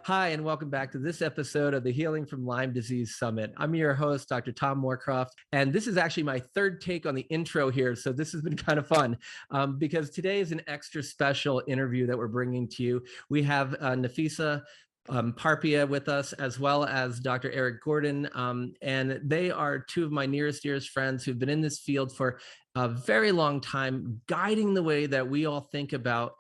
Hi, and welcome back to this episode of the Healing from Lyme Disease Summit. I'm your host, Dr. Tom Moorcroft, and this is actually my third take on the intro here, so this has been kind of fun because today is an extra special interview that we're bringing to you. We have Nafisa Parpia with us, as well as Dr. Eric Gordon, and they are two of my nearest, dearest friends who've been in this field for a very long time, guiding the way that we all think about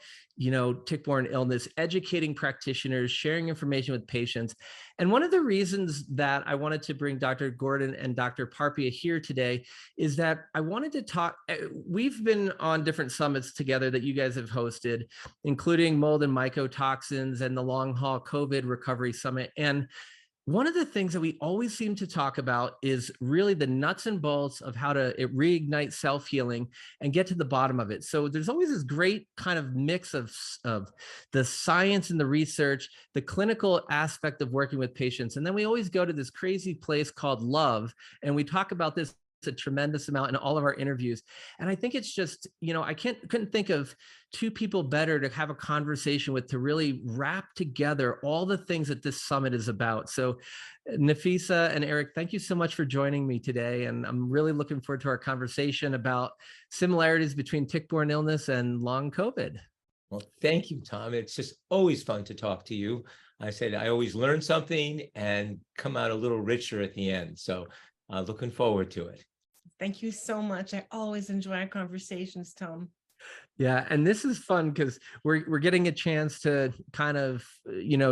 tick-borne illness, educating practitioners, sharing information with patients. And one of the reasons that I wanted to bring Dr. Gordon and Dr. Parpia here today is that I wanted to talk, we've been on different summits together that you guys have hosted, including mold and mycotoxins and the long haul COVID recovery summit. And one of the things that we always seem to talk about is really the nuts and bolts of how to reignite self-healing and get to the bottom of it. So there's always this great kind of mix of the science and the research, the clinical aspect of working with patients. And then we always go to this crazy place called love. And we talk about this a tremendous amount in all of our interviews. And I think it's just, I couldn't think of two people better to have a conversation with, to really wrap together all the things that this summit is about. So Nafisa and Eric, thank you so much for joining me today. And I'm really looking forward to our conversation about similarities between tick-borne illness and long COVID. Well, thank you, Tom. It's just always fun to talk to you. I said I always learn something and come out a little richer at the end. So looking forward to it. Thank you so much. I always enjoy our conversations, Tom. Yeah, and this is fun because we're getting a chance to kind of,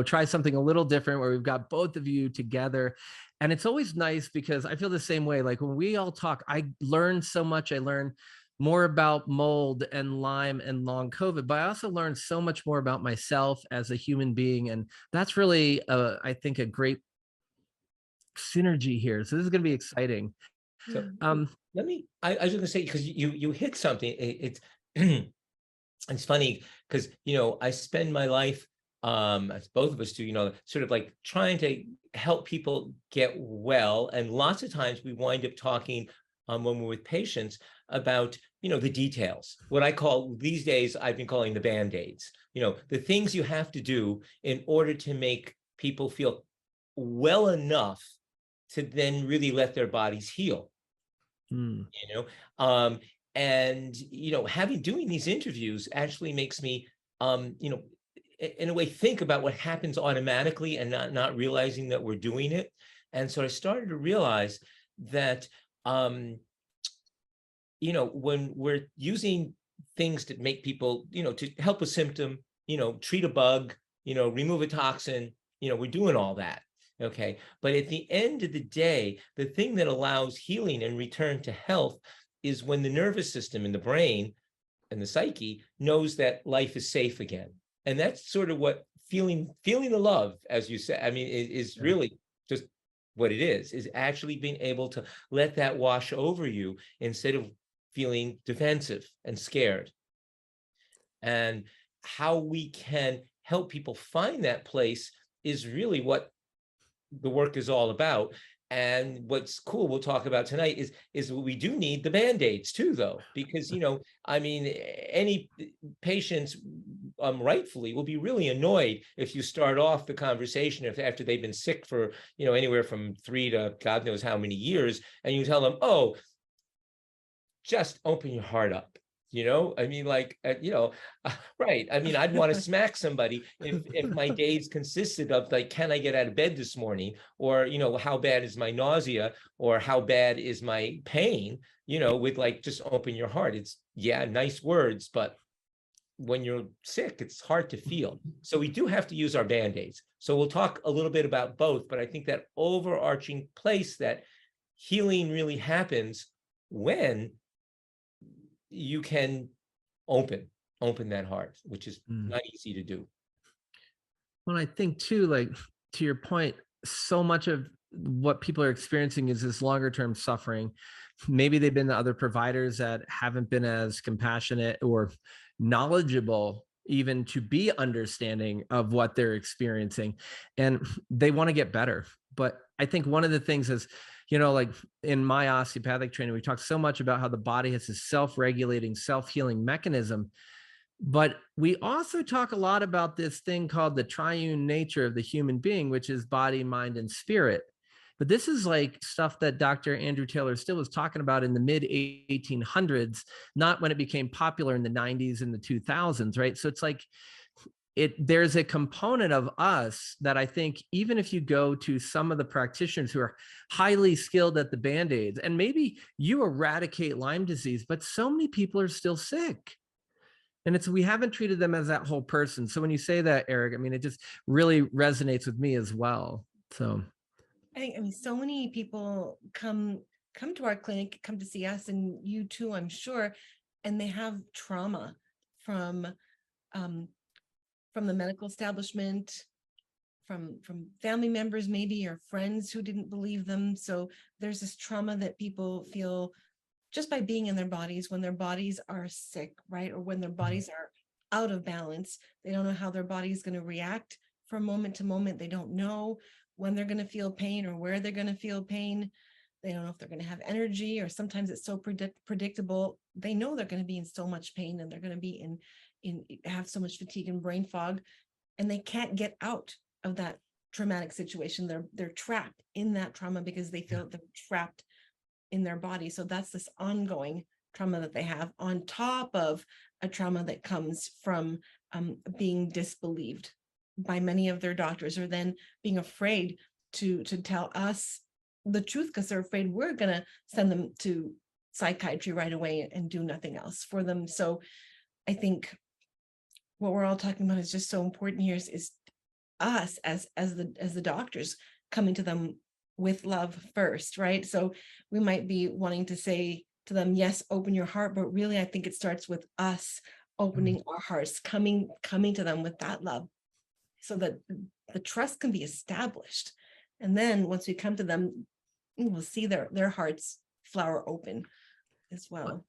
try something a little different where we've got both of you together. And it's always nice because I feel the same way. Like when we all talk, I learn so much. I learn more about mold and Lyme and long COVID, but I also learned so much more about myself as a human being. And that's really, I think, a great synergy here. So this is going to be exciting. So I was just gonna say, because you hit something. It's it's funny because I spend my life, as both of us do, sort of like trying to help people get well, and lots of times we wind up talking when we're with patients about the details. What I call these days, I've been calling the band-aids. The things you have to do in order to make people feel well enough to then really let their bodies heal. And doing these interviews actually makes me in a way think about what happens automatically and not realizing that we're doing it. And so I started to realize that when we're using things to make people to help a symptom, treat a bug, remove a toxin, we're doing all that. Okay, but at the end of the day, the thing that allows healing and return to health is when the nervous system in the brain and the psyche knows that life is safe again. And that's sort of what feeling the love, as you said, is really just what it is actually being able to let that wash over you instead of feeling defensive and scared. And how we can help people find that place is really what the work is all about. And what's cool, we'll talk about tonight, is we do need the band-aids too, though, because any patients rightfully will be really annoyed if you start off the conversation after they've been sick for anywhere from 3 to God knows how many years, and you tell them, oh, just open your heart up. Right. I'd want to smack somebody if my days consisted of like, can I get out of bed this morning? Or, how bad is my nausea? Or how bad is my pain? With like, just open your heart. It's, yeah, nice words, but when you're sick, it's hard to feel. So we do have to use our band-aids. So we'll talk a little bit about both, but I think that overarching place that healing really happens when you can open that heart, which is not easy to do. Well, I think too, like to your point, so much of what people are experiencing is this longer term suffering. Maybe they've been to other providers that haven't been as compassionate or knowledgeable even to be understanding of what they're experiencing, and they want to get better. But I think one of the things is, like in my osteopathic training, we talk so much about how the body has this self-regulating, self-healing mechanism. But we also talk a lot about this thing called the triune nature of the human being, which is body, mind, and spirit. But this is like stuff that Dr. Andrew Taylor Still was talking about in the mid 1800s, not when it became popular in the 90s and the 2000s, right? So it's like there's a component of us that I think even if you go to some of the practitioners who are highly skilled at the Band-Aids, and maybe you eradicate Lyme disease, but so many people are still sick. And we haven't treated them as that whole person. So when you say that, Eric, I mean, it just really resonates with me as well. So I mean, so many people come to our clinic, come to see us, and you too, I'm sure, and they have trauma from the medical establishment, from family members maybe, or friends who didn't believe them. So there's this trauma that people feel just by being in their bodies when their bodies are sick, right? Or when their bodies are out of balance. They don't know how their body is going to react from moment to moment. They don't know when they're going to feel pain or where they're going to feel pain. They don't know if they're going to have energy, or sometimes it's so predictable. They know they're going to be in so much pain, and they're going to be have so much fatigue and brain fog, and they can't get out of that traumatic situation. They're trapped in that trauma because they feel they're trapped in their body. So that's this ongoing trauma that they have on top of a trauma that comes from being disbelieved by many of their doctors, or then being afraid to tell us the truth because they're afraid we're going to send them to psychiatry right away and do nothing else for them. So I think what we're all talking about is just so important here is us as the doctors coming to them with love first, right? So we might be wanting to say to them, yes, open your heart, but really I think it starts with us opening our hearts, coming to them with that love, so that the trust can be established. And then once we come to them, we'll see their hearts flower open as well.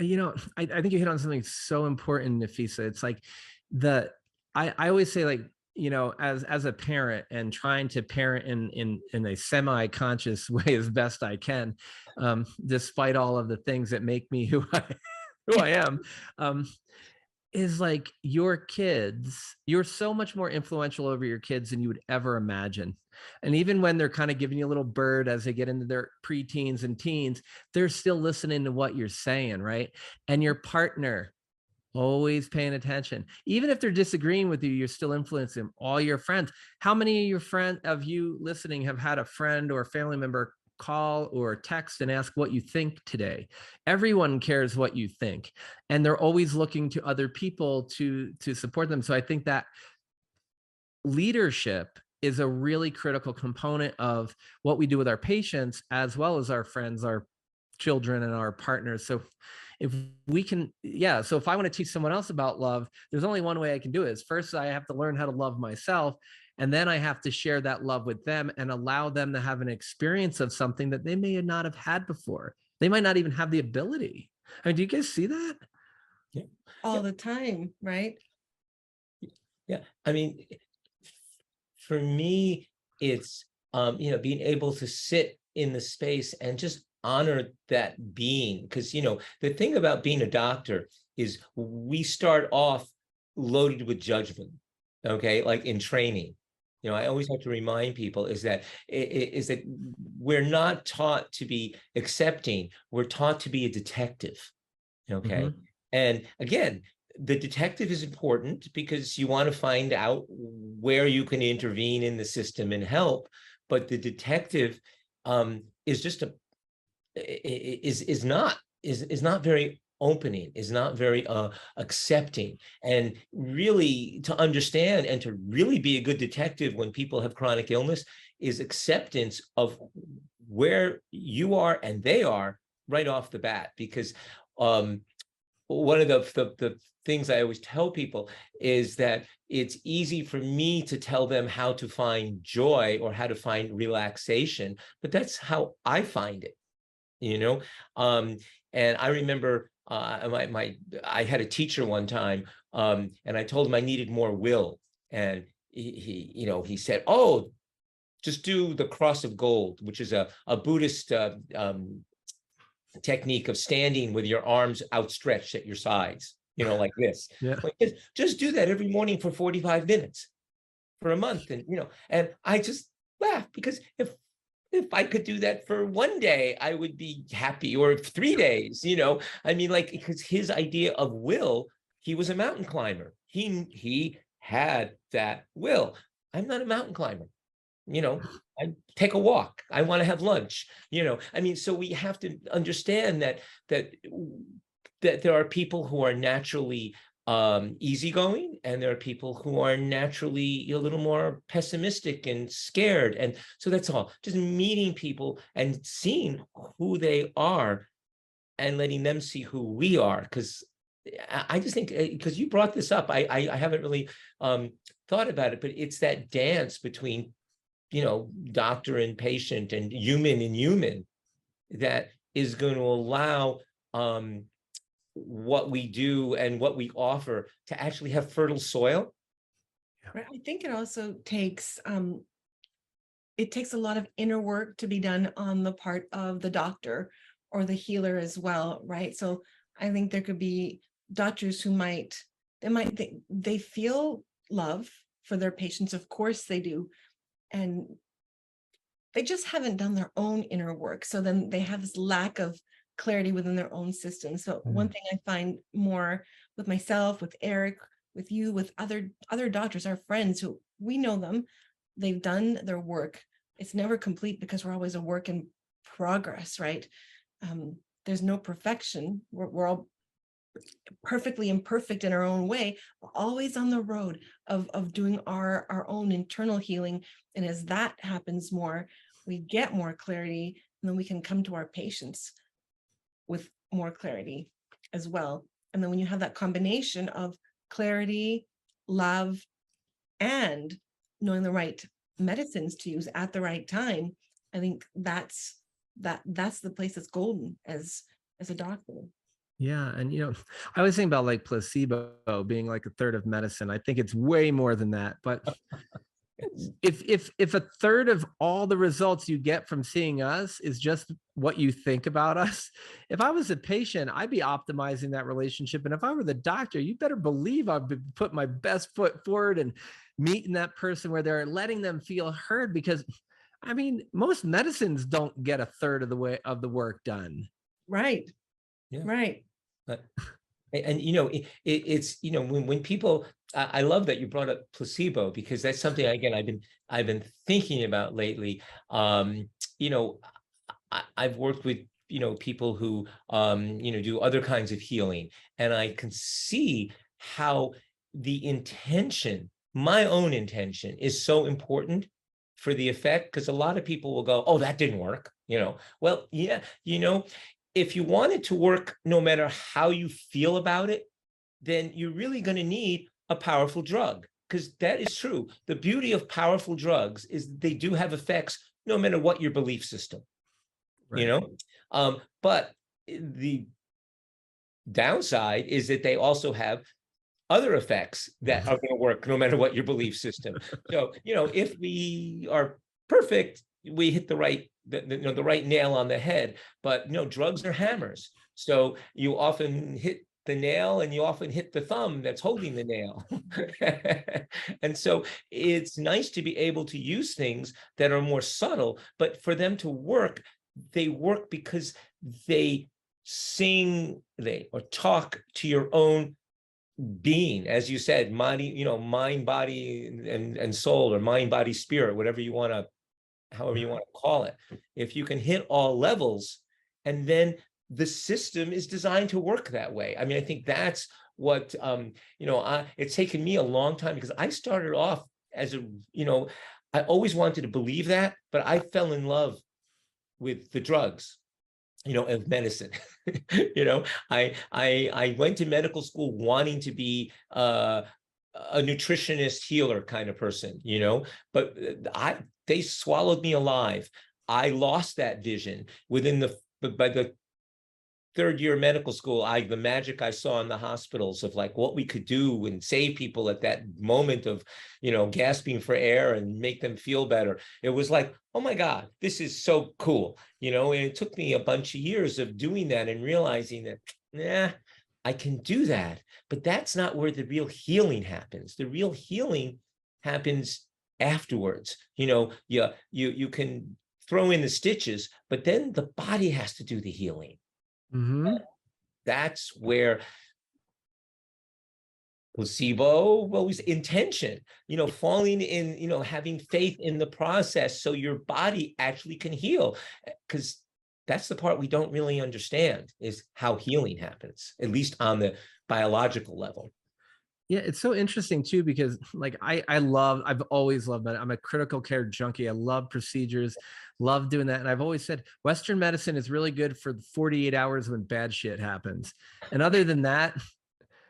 You know, I think you hit on something so important, Nafisa. It's like I always say, like, you know, as a parent and trying to parent in a semi-conscious way as best I can, despite all of the things that make me who I am, is like your kids, you're so much more influential over your kids than you would ever imagine. And even when they're kind of giving you a little bird as they get into their preteens and teens, they're still listening to what you're saying, right? And your partner, always paying attention. Even if they're disagreeing with you, you're still influencing them. All your friends. How many of you listening have had a friend or a family member call or text and ask what you think today? Everyone cares what you think, and they're always looking to other people to support them. So I think that leadership is a really critical component of what we do with our patients, as well as our friends, our children, and our partners. So if we can, so if I want to teach someone else about love, there's only one way I can do it. Is first I have to learn how to love myself, and then I have to share that love with them and allow them to have an experience of something that they may not have had before. They might not even have the ability. I mean, do you guys see that? Yeah. All the time, right? Yeah. I mean, for me, it's, being able to sit in the space and just honor that being. Because, the thing about being a doctor is we start off loaded with judgment, okay, like in training. I always have to remind people is that we're not taught to be accepting, we're taught to be a detective, okay? Mm-hmm. And again, the detective is important because you want to find out where you can intervene in the system and help, but the detective is just is not very opening, is not very accepting. And really, to understand and to really be a good detective when people have chronic illness is acceptance of where you are and they are right off the bat. Because one of the things I always tell people is that it's easy for me to tell them how to find joy or how to find relaxation, but that's how I find it, and I remember I had a teacher one time, and I told him I needed more will, and he said, "Oh, just do the cross of gold," which is a Buddhist technique of standing with your arms outstretched at your sides, like this. Yeah. Like, just do that every morning for 45 minutes for a month. And, and I just laugh because if I could do that for one day, I would be happy, or 3 days, I mean, like, because his idea of will, he was a mountain climber. He had that will. I'm not a mountain climber. I take a walk. I want to have lunch. I mean, so we have to understand that there are people who are naturally easygoing, and there are people who are naturally a little more pessimistic and scared. And so that's all. Just meeting people and seeing who they are and letting them see who we are. Because I just think, because you brought this up, I haven't really thought about it, but it's that dance between doctor and patient and human that is going to allow what we do and what we offer to actually have fertile soil. Right. I think it also takes a lot of inner work to be done on the part of the doctor or the healer as well, right? So I think there could be doctors who they feel love for their patients, of course they do, and they just haven't done their own inner work. So then they have this lack of clarity within their own system. So one thing I find more with myself, with Eric, with you, with other doctors, our friends who we know them, they've done their work. It's never complete because we're always a work in progress, right? There's no perfection. We're all perfectly imperfect in our own way, but always on the road of doing our own internal healing. And as that happens more, we get more clarity, and then we can come to our patients with more clarity as well. And then when you have that combination of clarity, love, and knowing the right medicines to use at the right time, I think that's the place that's golden as a doctor. Yeah. And, I always think about like placebo being like a third of medicine. I think it's way more than that. But if a third of all the results you get from seeing us is just what you think about us, if I was a patient, I'd be optimizing that relationship. And if I were the doctor, you better believe I'd be put my best foot forward and meeting that person where they're letting them feel heard. Because I mean, most medicines don't get a third of the way of the work done. Right. Yeah. Right. And it's when people, I love that you brought up placebo, because that's something, again, I've been thinking about lately. I've worked with people who do other kinds of healing, and I can see how the intention, my own intention, is so important for the effect. Because a lot of people will go, oh, that didn't work. Well, yeah, if you want it to work, no matter how you feel about it, then you're really going to need a powerful drug, because that is true. The beauty of powerful drugs is they do have effects no matter what your belief system, Right. But the downside is that they also have other effects that are going to work no matter what your belief system. So, if we are perfect, we hit the right nail on the head. But drugs are hammers. So you often hit the nail, and you often hit the thumb that's holding the nail. And so it's nice to be able to use things that are more subtle, but for them to work, they work because they or talk to your own being, as you said, mind, body, and soul, or mind, body, spirit, however you want to call it. If you can hit all levels, and then the system is designed to work that way. I mean, I think that's what, it's taken me a long time, because I started off as I always wanted to believe that, but I fell in love with the drugs, of medicine. I went to medical school wanting to be a nutritionist, healer kind of person, but they swallowed me alive. I lost that vision by the third year of medical school. The magic I saw in the hospitals of like what we could do and save people at that moment of, gasping for air and make them feel better. It was like, oh my God, this is so cool. And it took me a bunch of years of doing that and realizing that, I can do that, but that's not where the real healing happens. The real healing happens afterwards. You can throw in the stitches, but then the body has to do the healing. Mm-hmm. That's where placebo, was intention, falling in, having faith in the process so your body actually can heal. Because that's the part we don't really understand, is how healing happens, at least on the biological level. Yeah, it's so interesting too, because like I've always loved that. I'm a critical care junkie. I love procedures, love doing that. And I've always said Western medicine is really good for 48 hours when bad shit happens. And other than that,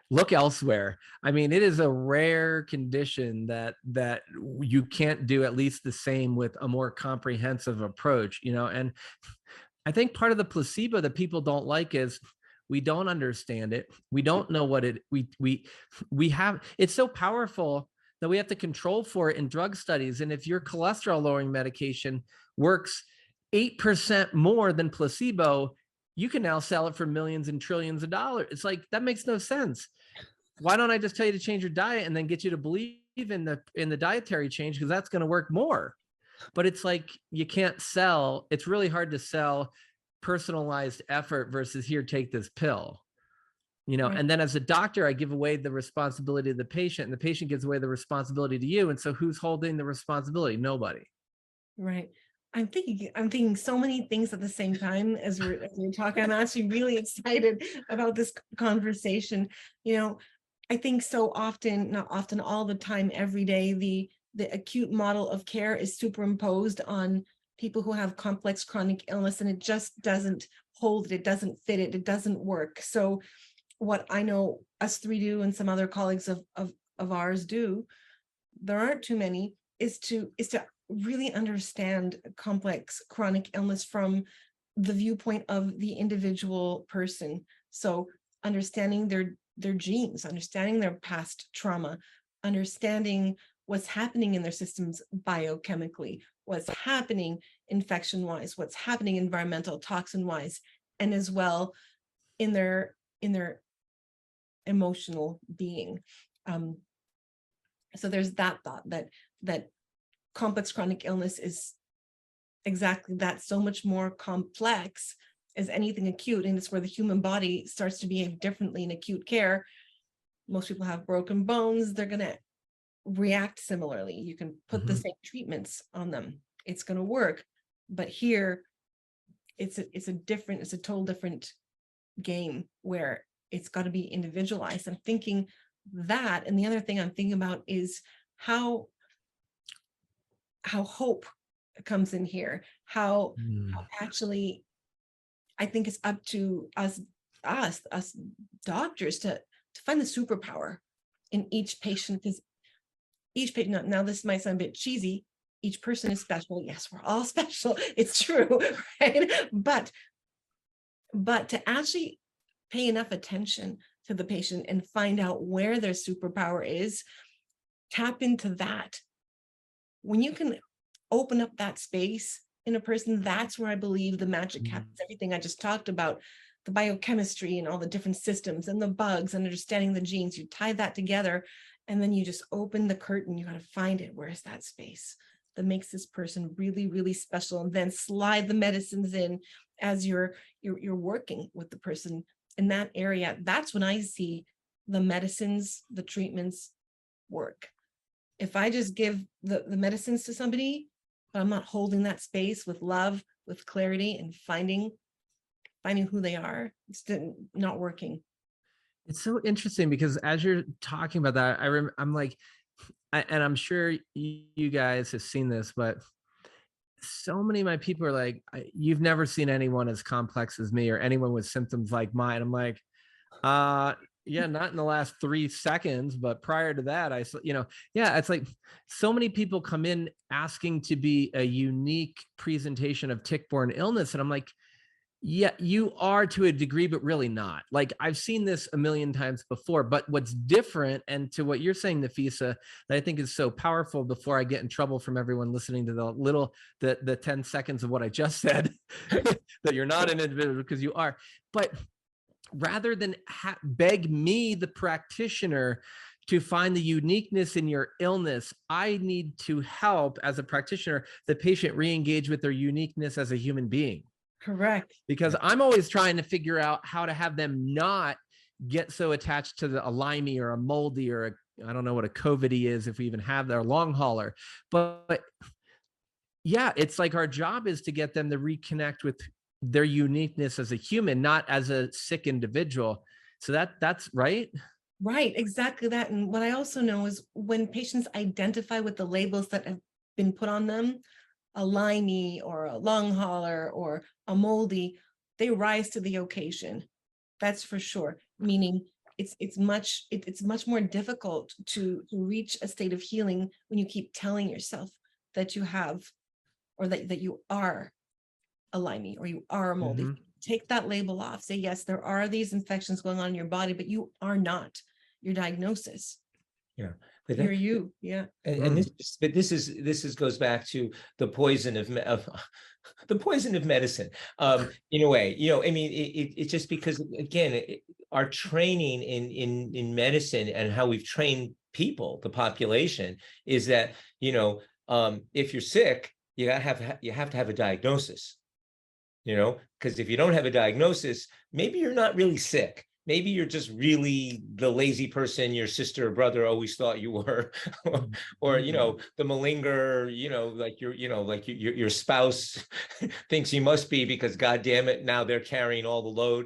look elsewhere. I mean, it is a rare condition that you can't do at least the same with a more comprehensive approach, and I think part of the placebo that people don't like is we don't understand it. We don't know what it we have. It's so powerful that we have to control for it in drug studies. And if your cholesterol lowering medication works 8% more than placebo, you can now sell it for millions and trillions of dollars. It's like, that makes no sense. Why don't I just tell you to change your diet and then get you to believe in the dietary change, because that's going to work more. But it's like, you can't sell. It's really hard to sell personalized effort versus here, take this pill, Right. And then as a doctor, I give away the responsibility to the patient, and the patient gives away the responsibility to you. And so who's holding the responsibility? Nobody. Right. I'm thinking so many things at the same time as we're talking. I'm actually really excited about this conversation. I think so often, not often, all the time, every day, the acute model of care is superimposed on people who have complex chronic illness, and it just doesn't hold it doesn't fit it doesn't work. So what I know us three do, and some other colleagues of ours do, there aren't too many, is to really understand complex chronic illness from the viewpoint of the individual person. So understanding their genes, understanding their past trauma, understanding what's happening in their systems biochemically, what's happening infection-wise, what's happening environmental toxin-wise, and as well in their emotional being. So there's that thought that complex chronic illness is exactly that, so much more complex as anything acute, and it's where the human body starts to behave differently in acute care. Most people have broken bones, they're going to react similarly. You can put the same treatments on them, it's going to work. But here it's a total different game, where it's got to be individualized. I'm thinking that, and the other thing I'm thinking about is how hope comes in here, how actually I think it's up to us doctors to find the superpower in each patient, because each patient, now this might sound a bit cheesy, each person is special. Yes, we're all special. It's true, right? But to actually pay enough attention to the patient and find out where their superpower is, tap into that. When you can open up that space in a person, that's where I believe the magic happens. Everything I just talked about, the biochemistry and all the different systems and the bugs and understanding the genes, you tie that together, and then you just open the curtain. You got to find it. Where is that space that makes this person really, really special? And then slide the medicines in as you're working with the person in that area. That's when I see the medicines, the treatments work. If I just give the medicines to somebody, but I'm not holding that space with love, with clarity, and finding who they are, it's not working. It's so interesting, because as you're talking about that, I'm like, and I'm sure you guys have seen this, but so many of my people are like, you've never seen anyone as complex as me or anyone with symptoms like mine. I'm like, yeah, not in the last 3 seconds, but prior to that, it's like so many people come in asking to be a unique presentation of tick-borne illness. And I'm like, yeah, you are to a degree, but really not. Like, I've seen this a million times before, but what's different, and to what you're saying, Nafisa, that I think is so powerful, before I get in trouble from everyone listening to the 10 seconds of what I just said, that you're not an individual, because you are. But rather than beg me, the practitioner, to find the uniqueness in your illness, I need to help, as a practitioner, the patient re-engage with their uniqueness as a human being. Correct. Because I'm always trying to figure out how to have them not get so attached to a limey or a moldy or I don't know what a COVIDy is, if we even have their long hauler. But yeah, it's like our job is to get them to reconnect with their uniqueness as a human, not as a sick individual. So that's right. Right, exactly that. And what I also know is when patients identify with the labels that have been put on them, a limey or a long hauler or a moldy, they rise to the occasion. That's for sure. Meaning it's much more difficult to reach a state of healing when you keep telling yourself that you have, or that you are a limey or you are a moldy. Mhm. Take that label off. Say, yes, there are these infections going on in your body, but you are not your diagnosis. Yeah. But You're you. Yeah. and this is goes back to the poison of the poison of medicine, in a way. I mean, it's just because, again, our training in medicine and how we've trained people, the population, is that if you're sick, you have to have a diagnosis. Because if you don't have a diagnosis, maybe you're not really sick. Maybe you're just really the lazy person your sister or brother always thought you were, or the malinger, like your spouse thinks you must be, because God damn it, now they're carrying all the load.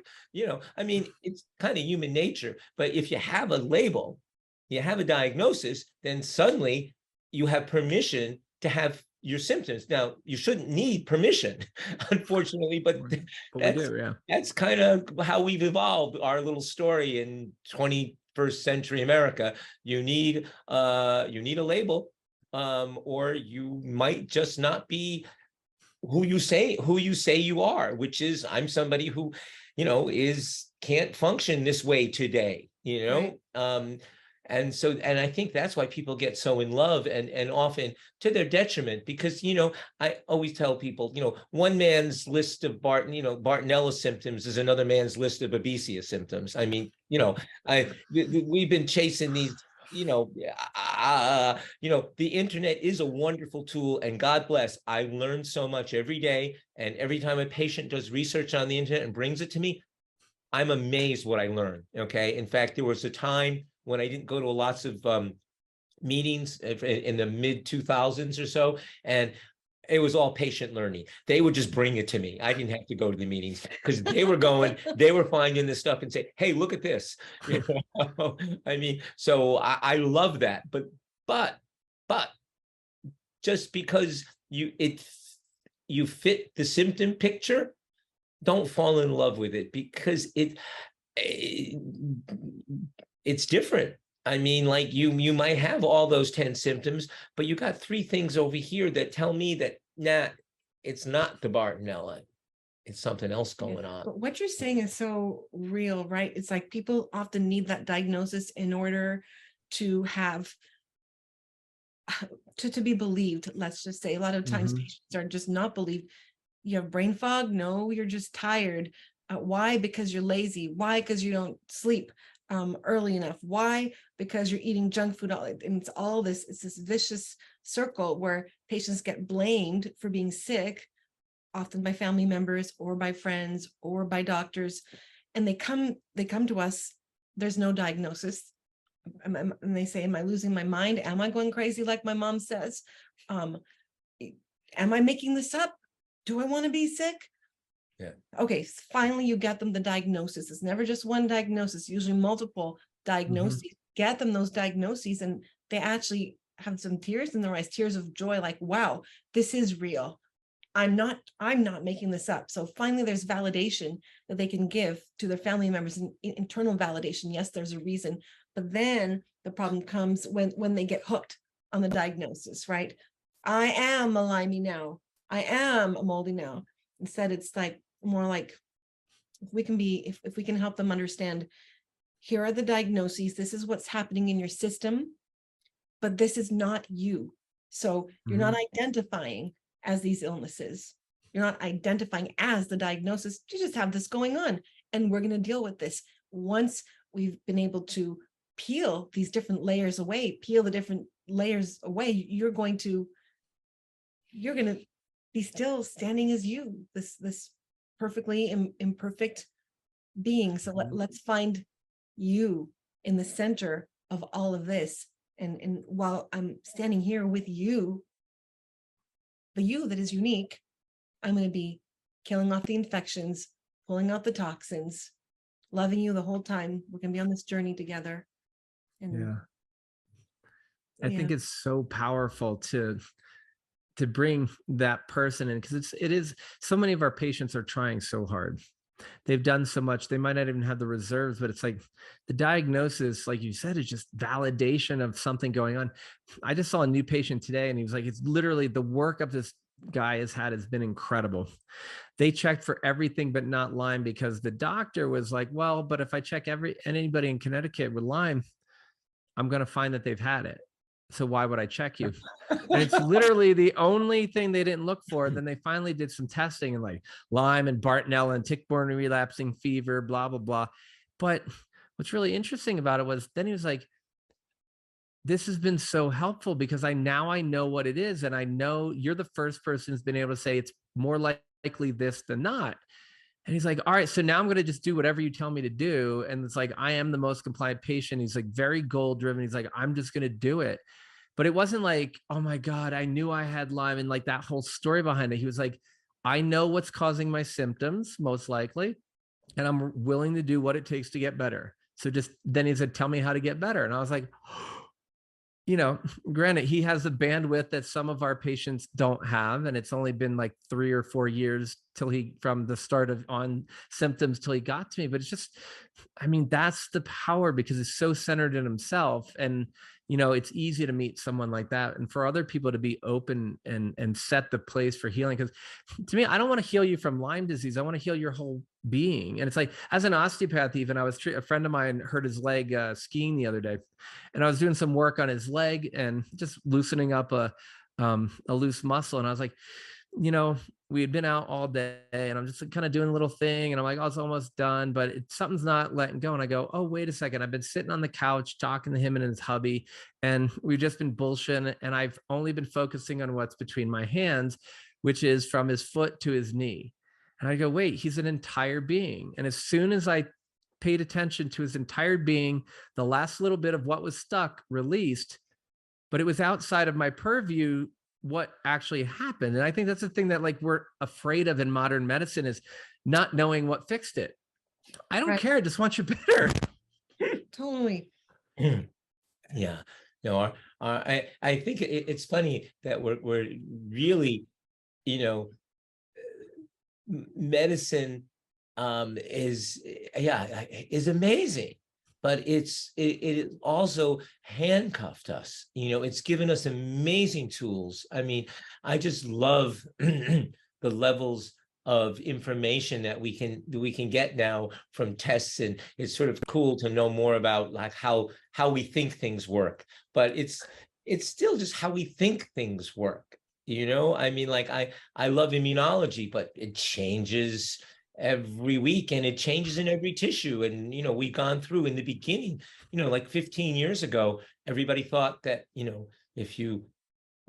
I mean, it's kind of human nature. But if you have a label, you have a diagnosis, then suddenly you have permission to have your symptoms. Now, you shouldn't need permission, unfortunately, but we do, yeah. That's kind of how we've evolved our little story in 21st century America. You need a label, or you might just not be who you say you are, which is, I'm somebody who, can't function this way today, Right. And I think that's why people get so in love, and often to their detriment, because, I always tell people, one man's list of Bartonella symptoms is another man's list of Babesia symptoms. I mean, we've been chasing these, the internet is a wonderful tool, and God bless, I learn so much every day. And every time a patient does research on the internet and brings it to me, I'm amazed what I learn. Okay. In fact, there was a time when I didn't go to lots of meetings in the mid 2000s or so, and it was all patient learning. They would just bring it to me. I didn't have to go to the meetings, because they were finding this stuff and say, hey, look at this. I mean, so I love that. But just because you fit the symptom picture, don't fall in love with it, because it's different. I mean, like you might have all those 10 symptoms, but you got 3 things over here that tell me that, nah, it's not the Bartonella. It's something else going on. But what you're saying is so real, right? It's like people often need that diagnosis in order to have to be believed. Let's just say a lot of times patients are just not believed. You have brain fog? No, you're just tired. Why? Because you're lazy. Why? Because you don't sleep early enough. Why? Because you're eating junk food. And it's all this, it's this vicious circle where patients get blamed for being sick, often by family members or by friends or by doctors. And they come to us, there's no diagnosis. And they say, am I losing my mind? Am I going crazy like my mom says? Am I making this up? Do I want to be sick? Yeah. Okay, finally you get them the diagnosis. It's never just one diagnosis, usually multiple diagnoses. Get them those diagnoses, and they actually have some tears in their eyes, tears of joy, like, wow, this is real. I'm not making this up. So finally there's validation that they can give to their family members, and internal validation. Yes, there's a reason. But then the problem comes when they get hooked on the diagnosis, right? I am a limey now. I am a moldy now. Instead, it's like more like, if we can help them understand, here are the diagnoses, this is what's happening in your system, but this is not you. So you're not identifying as these illnesses. You're not identifying as the diagnosis. You just have this going on. and we're going to deal with this. Once we've been able to peel these different layers away, you're going to be still standing as you, this perfectly imperfect being. So let's find you in the center of all of this. And while I'm standing here with you, the you that is unique, I'm going to be killing off the infections, pulling out the toxins, loving you the whole time. We're going to be on this journey together. And Yeah. I think it's so powerful to bring that person in, because it is so many of our patients are trying so hard. They've done so much. They might not even have the reserves, but it's like the diagnosis, like you said, is just validation of something going on. I just saw a new patient today, and he was like, it's literally the workup this guy has been incredible. They checked for everything but not Lyme, because the doctor was like, well, but if I check anybody in Connecticut with Lyme, I'm going to find that they've had it. So why would I check you? And it's literally the only thing they didn't look for. Then they finally did some testing, and like Lyme and Bartonella and tick-borne relapsing fever, blah, blah, blah. But what's really interesting about it was then he was like, this has been so helpful, because I know what it is. And I know you're the first person who's been able to say it's more likely this than not. And he's like, all right, so now I'm going to just do whatever you tell me to do. And it's like, I am the most compliant patient. He's like very goal driven. He's like, I'm just going to do it. But it wasn't like, oh my God, I knew I had Lyme, and like that whole story behind it. He was like, I know what's causing my symptoms, most likely, and I'm willing to do what it takes to get better. So then he said, tell me how to get better. And I was like, granted, he has the bandwidth that some of our patients don't have. And it's only been like 3 or 4 years from the start of on symptoms till he got to me. But it's just, that's the power, because it's so centered in himself. And, it's easy to meet someone like that. And for other people to be open and set the place for healing. Because to me, I don't want to heal you from Lyme disease. I want to heal your whole being. And it's like, as an osteopath, even a friend of mine hurt his leg skiing the other day, and I was doing some work on his leg and just loosening up a loose muscle. And I was like, we had been out all day, and I'm just kind of doing a little thing, and I'm like, oh, it's almost done, but something's not letting go. And I go, oh, wait a second. I've been sitting on the couch talking to him and his hubby, and we've just been bullshitting. And I've only been focusing on what's between my hands, which is from his foot to his knee. And I go, wait, he's an entire being. And as soon as I paid attention to his entire being, the last little bit of what was stuck released, but it was outside of my purview what actually happened. And I think that's the thing that like we're afraid of in modern medicine, is not knowing what fixed it. I don't care. I just want you better. Totally. Yeah. No, I think it's funny that we're really, medicine is amazing, but it also handcuffed us. It's given us amazing tools. I just love the levels of information that we can get now from tests, and it's sort of cool to know more about like how we think things work. But it's still just how we think things work. I love immunology, but it changes every week, and it changes in every tissue. And we've gone through in the beginning, like 15 years ago, everybody thought that if you're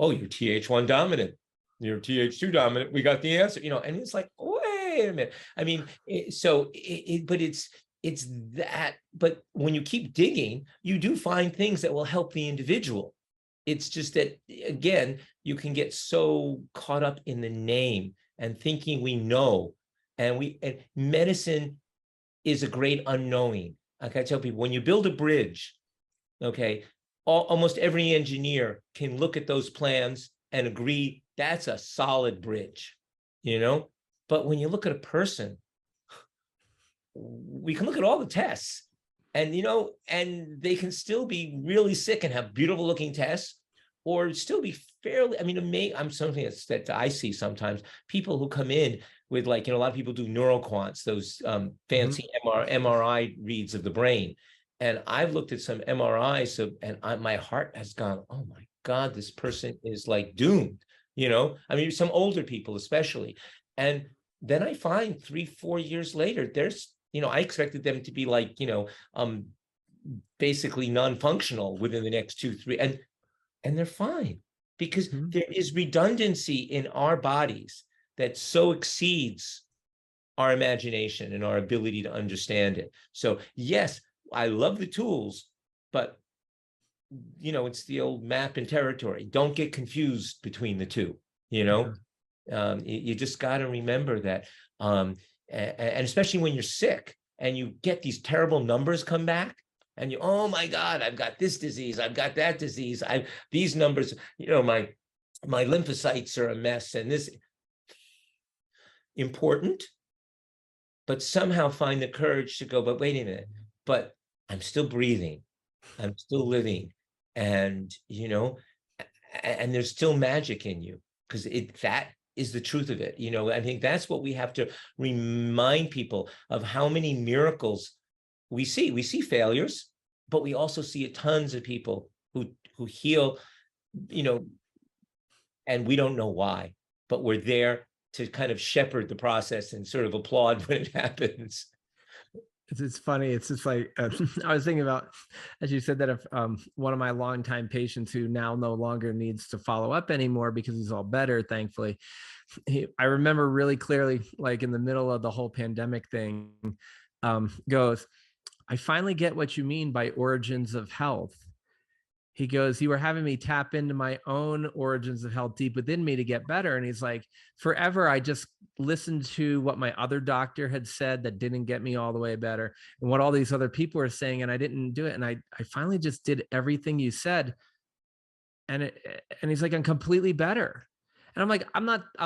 Th1 dominant, you're Th2 dominant, we got the answer, and it's like, wait a minute. But it's that. But when you keep digging, you do find things that will help the individual. It's just that, again, you can get so caught up in the name and thinking we know. And medicine is a great unknowing. Like I tell people, when you build a bridge, almost every engineer can look at those plans and agree that's a solid bridge, But when you look at a person, we can look at all the tests, and and they can still be really sick and have beautiful looking tests, or still be fairly, I'm something that I see sometimes, people who come in with like, a lot of people do neuroquants, those fancy MRI reads of the brain. And I've looked at some MRIs and my heart has gone, oh my God, this person is like doomed, some older people especially. And then I find 3-4 years later, I expected them to be like, basically non-functional within the next 2-3, and they're fine, because there is redundancy in our bodies that so exceeds our imagination and our ability to understand it. So yes, I love the tools, but it's the old map and territory. Don't get confused between the two. You just got to remember that, and especially when you're sick and you get these terrible numbers come back, and oh my God, I've got this disease, I've got that disease, these numbers, my lymphocytes are a mess, and this important, but somehow find the courage to go, but wait a minute, but I'm still breathing, I'm still living, and and there's still magic in you, because that is the truth of it. I think that's what we have to remind people of, how many miracles we see. We see failures, but we also see tons of people who heal, and we don't know why, but we're there to kind of shepherd the process and sort of applaud when it happens. It's funny. It's just like, I was thinking about, as you said, that if one of my longtime patients who now no longer needs to follow up anymore because he's all better, thankfully, I remember really clearly, like in the middle of the whole pandemic thing, goes, I finally get what you mean by origins of health. He goes, you were having me tap into my own origins of health deep within me to get better. And he's like, forever, I just listened to what my other doctor had said that didn't get me all the way better, and what all these other people were saying, and I didn't do it. And I finally just did everything you said. And he's like, I'm completely better. And I'm like, I'm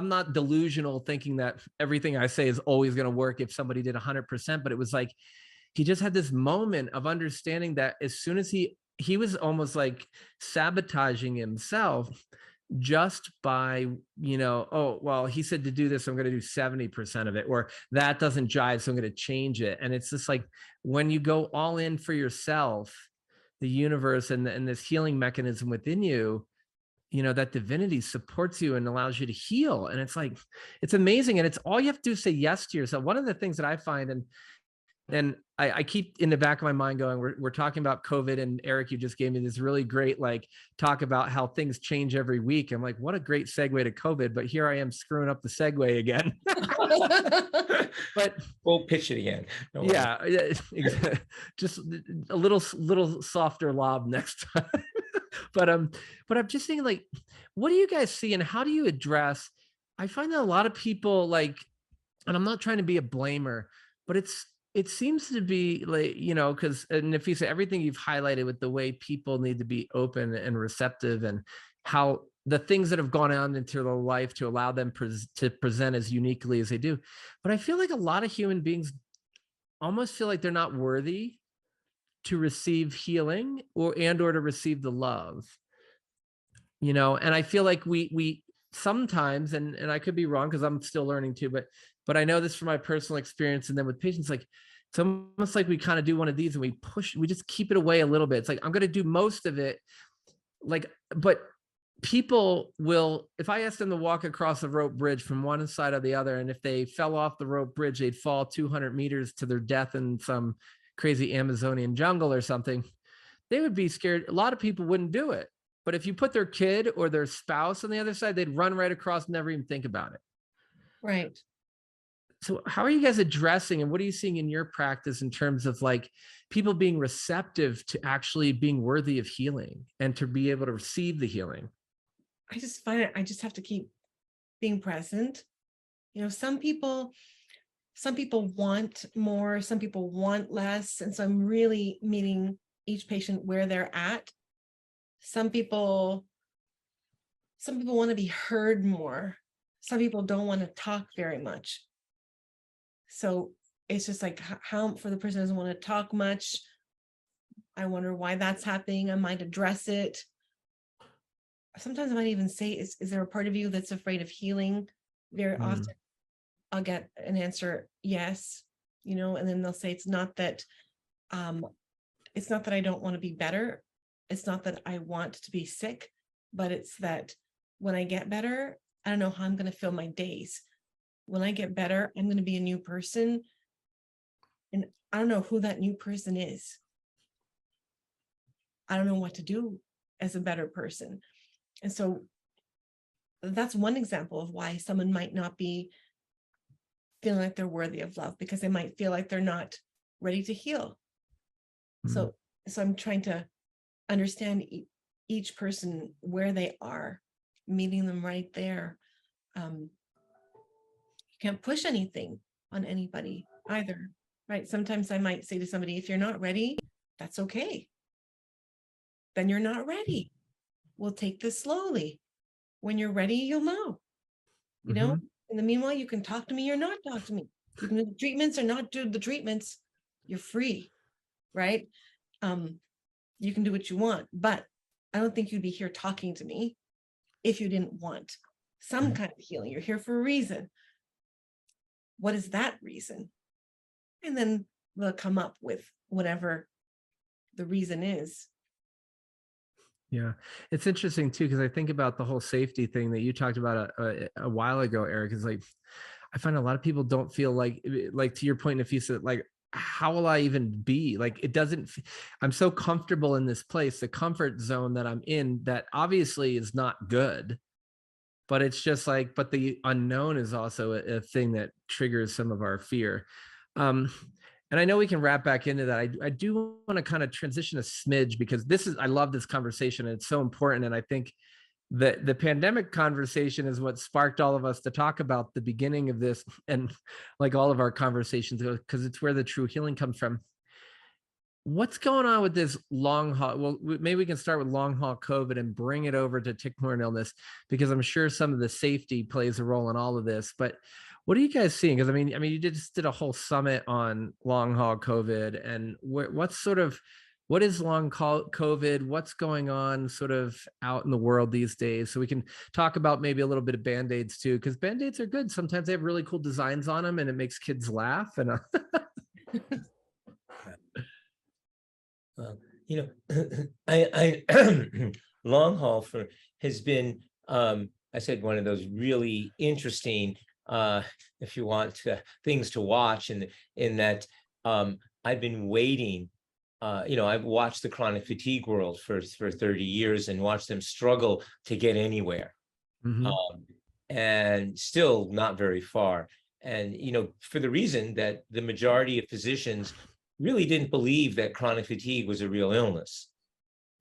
not delusional thinking that everything I say is always going to work if somebody did 100%. But it was like, he just had this moment of understanding that as soon as he was almost like sabotaging himself just by, oh, well, he said to do this, I'm going to do 70% of it, or that doesn't jive, so I'm going to change it. And it's just like, when you go all in for yourself, the universe and this healing mechanism within you, that divinity supports you and allows you to heal. And it's like, it's amazing. And it's all you have to do is say yes to yourself. One of the things that I find, and I keep in the back of my mind going, we're talking about COVID, and Eric, you just gave me this really great talk about how things change every week. I'm like, what a great segue to COVID, but here I am screwing up the segue again. But we'll pitch it again. Yeah, just a little softer lob next time. But I'm just thinking, what do you guys see, and how do you address? I find that a lot of people and I'm not trying to be a blamer, but it seems to be because, and if you say everything you've highlighted with the way people need to be open and receptive, and how the things that have gone on into their life to allow them to present as uniquely as they do. But I feel like a lot of human beings almost feel like they're not worthy to receive healing or to receive the love, and I feel like we sometimes, and I could be wrong because I'm still learning too, but I know this from my personal experience. And then with patients, it's almost like we kind of do one of these and we just keep it away a little bit. It's like, I'm going to do most of it. But people will, if I ask them to walk across a rope bridge from one side or the other, and if they fell off the rope bridge, they'd fall 200 meters to their death in some crazy Amazonian jungle or something, they would be scared. A lot of people wouldn't do it. But if you put their kid or their spouse on the other side, they'd run right across and never even think about it. Right. So how are you guys addressing, and what are you seeing in your practice in terms of people being receptive to actually being worthy of healing and to be able to receive the healing? I just find I just have to keep being present. Some people want more, some people want less. And so I'm really meeting each patient where they're at. Some people want to be heard more. Some people don't want to talk very much. So it's just like, how for the person who doesn't want to talk much, I wonder why that's happening. I might address it. Sometimes I might even say, is there a part of you that's afraid of healing? Very often I'll get an answer, yes, and then they'll say, it's not that I don't want to be better. It's not that I want to be sick, but it's that when I get better, I don't know how I'm going to fill my days. When I get better, I'm going to be a new person. And I don't know who that new person is. I don't know what to do as a better person. And so that's one example of why someone might not be feeling like they're worthy of love, because they might feel like they're not ready to heal. So I'm trying to understand each person where they are, meeting them right there. You can't push anything on anybody either, right? Sometimes I might say to somebody, if you're not ready, that's okay. Then you're not ready. We'll take this slowly. When you're ready, you'll know. You know, in the meanwhile, you can talk to me or not talk to me. You can do the treatments or not do the treatments. You're free, right? You can do what you want, but I don't think you'd be here talking to me if you didn't want some kind of healing. You're here for a reason. What is that reason? And then we'll come up with whatever the reason is. Yeah, it's interesting too, because I think about the whole safety thing that you talked about a while ago, Eric. Is like, I find a lot of people don't feel like to your point, Nafisa, like, how will I even be? Like, it doesn't, I'm so comfortable in this place, the comfort zone that I'm in, that obviously is not good, but it's just like, but the unknown is also a thing that triggers some of our fear. And I know we can wrap back into that. I do want to kind of transition a smidge, because I love this conversation and it's so important. And I think that the pandemic conversation is what sparked all of us to talk about the beginning of this, and like all of our conversations, because it's where the true healing comes from. What's going on with this long haul? Well, maybe we can start with long haul COVID and bring it over to tick-borne illness, because I'm sure some of the safety plays a role in all of this. But what are you guys seeing? Because I mean, you just did a whole summit on long haul COVID, and what is long haul COVID? What's going on sort of out in the world these days? So we can talk about maybe a little bit of Band-Aids too, because Band-Aids are good. Sometimes they have really cool designs on them and it makes kids laugh. And you know, I long haul has been, I said, one of those really interesting, if you want things to watch, and in that I've been waiting. I've watched the chronic fatigue world for 30 years and watched them struggle to get anywhere, and still not very far. And, for the reason that the majority of physicians really didn't believe that chronic fatigue was a real illness.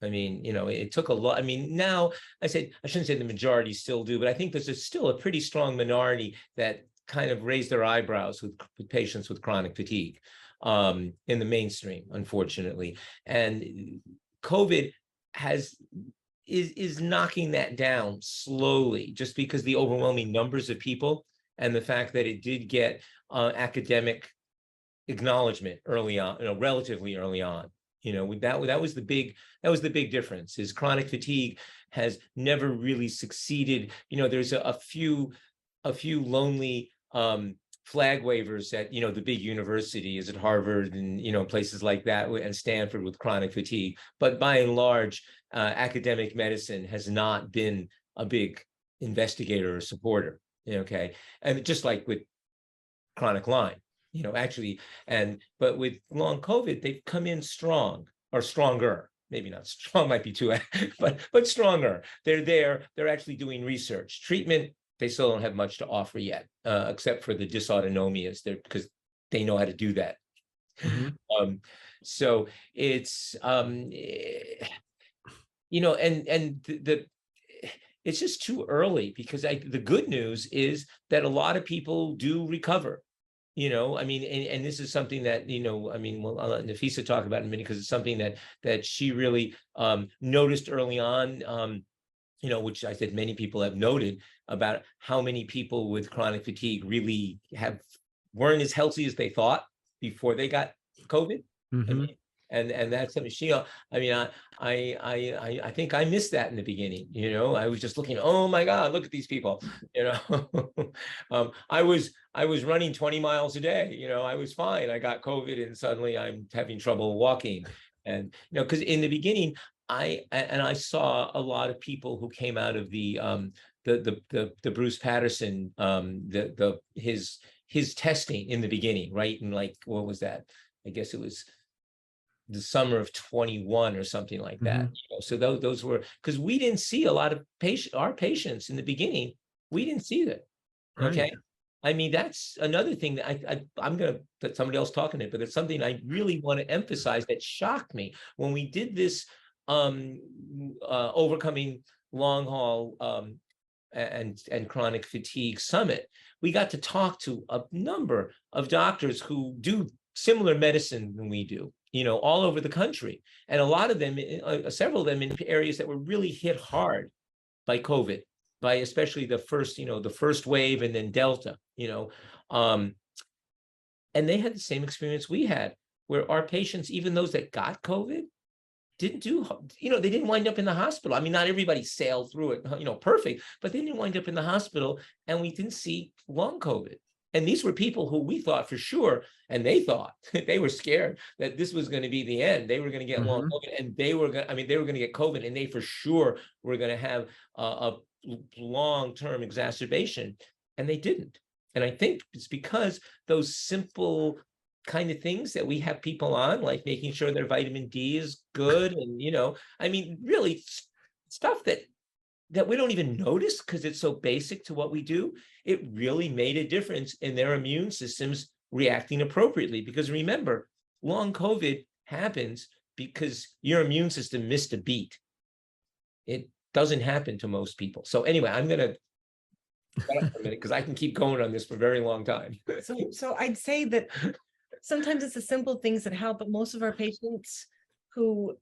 I mean, it took a lot. I mean, now I shouldn't say the majority still do, but I think there's still a pretty strong minority that kind of raise their eyebrows with patients with chronic fatigue in the mainstream, unfortunately. And COVID is knocking that down slowly, just because the overwhelming numbers of people and the fact that it did get academic acknowledgement early on, relatively early on. That was the big difference, is chronic fatigue has never really succeeded. There's a few lonely flag wavers at the big universities at Harvard and places like that, and Stanford with chronic fatigue, but by and large academic medicine has not been a big investigator or supporter. Okay, and just like with chronic Lyme, actually, but with long COVID, they've come in strong, or stronger. Maybe not strong, might be too, but stronger. They're there. They're actually doing research. Treatment, they still don't have much to offer yet, except for the dysautonomias, because they know how to do that. So it's it's just too early, because the good news is that a lot of people do recover. And this is something that, I'll let Nafisa talk about in a minute, because it's something that she really noticed early on, which I said many people have noted, about how many people with chronic fatigue really weren't as healthy as they thought before they got COVID. And that's something I think I missed that in the beginning. I was just looking, oh my God, look at these people. I was running 20 miles a day. I was fine. I got COVID and suddenly I'm having trouble walking. And because in the beginning, I saw a lot of people who came out of the Bruce Patterson, his his testing in the beginning, right? And like, what was that? I guess it was the summer of 21 or something like that. Mhm. You know, so those were, because we didn't see a lot of our patients in the beginning. We didn't see that. Okay. Right. I mean, that's another thing that I'm going to let somebody else talk on it, but it's something I really want to emphasize that shocked me when we did this overcoming long haul and chronic fatigue summit. We got to talk to a number of doctors who do similar medicine than we do, you know, all over the country, and a lot of them, several of them in areas that were really hit hard by COVID, by especially the first, you know, the first wave and then Delta, you know, and they had the same experience we had, where our patients, even those that got COVID, didn't do, you know, they didn't wind up in the hospital. I mean, not everybody sailed through it, you know, perfect, but they didn't wind up in the hospital, and we didn't see long COVID. And these were people who we thought for sure, and they thought, they were scared that this was going to be the end. They were going to get long COVID, and they were going, I mean, they were going to get COVID, and they for sure were going to have a long-term exacerbation, and they didn't. And I think it's because those simple kind of things that we have people on, like making sure their vitamin D is good, and, you know, I mean, really stuff that we don't even notice because it's so basic to what we do, it really made a difference in their immune systems reacting appropriately. Because remember, long COVID happens because your immune system missed a beat. It doesn't happen to most people. So anyway, I'm going to shut up for a minute because I can keep going on this for a very long time. So I'd say that sometimes it's the simple things that help, but most of our patients who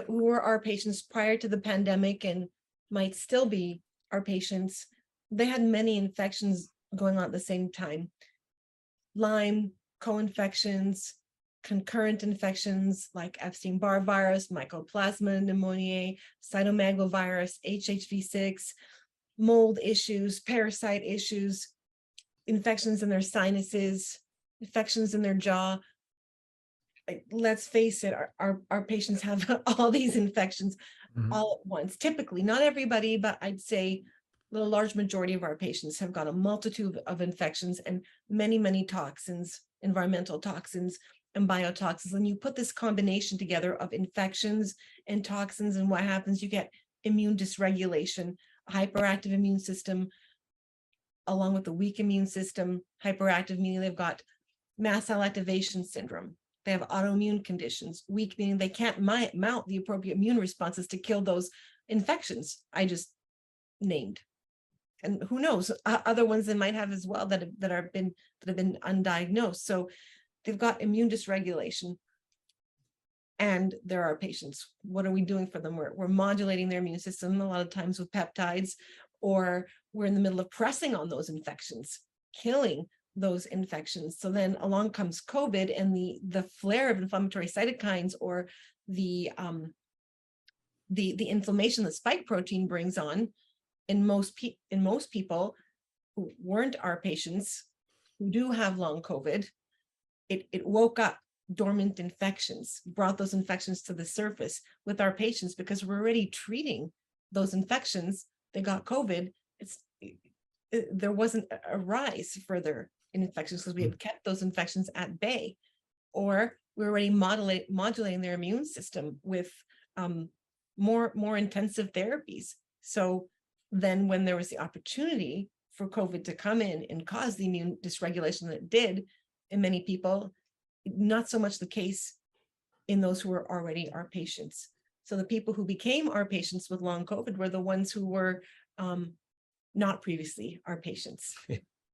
were our patients prior to the pandemic and might still be our patients, they had many infections going on at the same time. Lyme, co-infections, concurrent infections like Epstein-Barr virus, Mycoplasma pneumoniae, cytomegalovirus, HHV6, mold issues, parasite issues, infections in their sinuses, infections in their jaw. Let's face it, our patients have all these infections all at once. Typically, not everybody, but I'd say the large majority of our patients have got a multitude of infections and many, many toxins, environmental toxins and biotoxins. And you put this combination together of infections and toxins, and what happens, you get immune dysregulation, a hyperactive immune system, along with the weak immune system. Hyperactive meaning they've got mast cell activation syndrome. They have autoimmune conditions. Weak meaning they can't mount the appropriate immune responses to kill those infections I just named. And who knows, other ones they might have as well that have been undiagnosed. So they've got immune dysregulation, and there are patients. What are we doing for them? We're modulating their immune system a lot of times with peptides, or we're in the middle of pressing on those infections, killing those infections. So then along comes COVID and the flare of inflammatory cytokines, or the inflammation that spike protein brings on in most people who weren't our patients, who do have long COVID. It woke up dormant infections, brought those infections to the surface with our patients because we're already treating those infections. They got COVID. There wasn't a rise further in infections because we had kept those infections at bay, or we're already modulating their immune system with more intensive therapies. So then when there was the opportunity for COVID to come in and cause the immune dysregulation that it did in many people, not so much the case in those who were already our patients. So the people who became our patients with long COVID were the ones who were not previously our patients.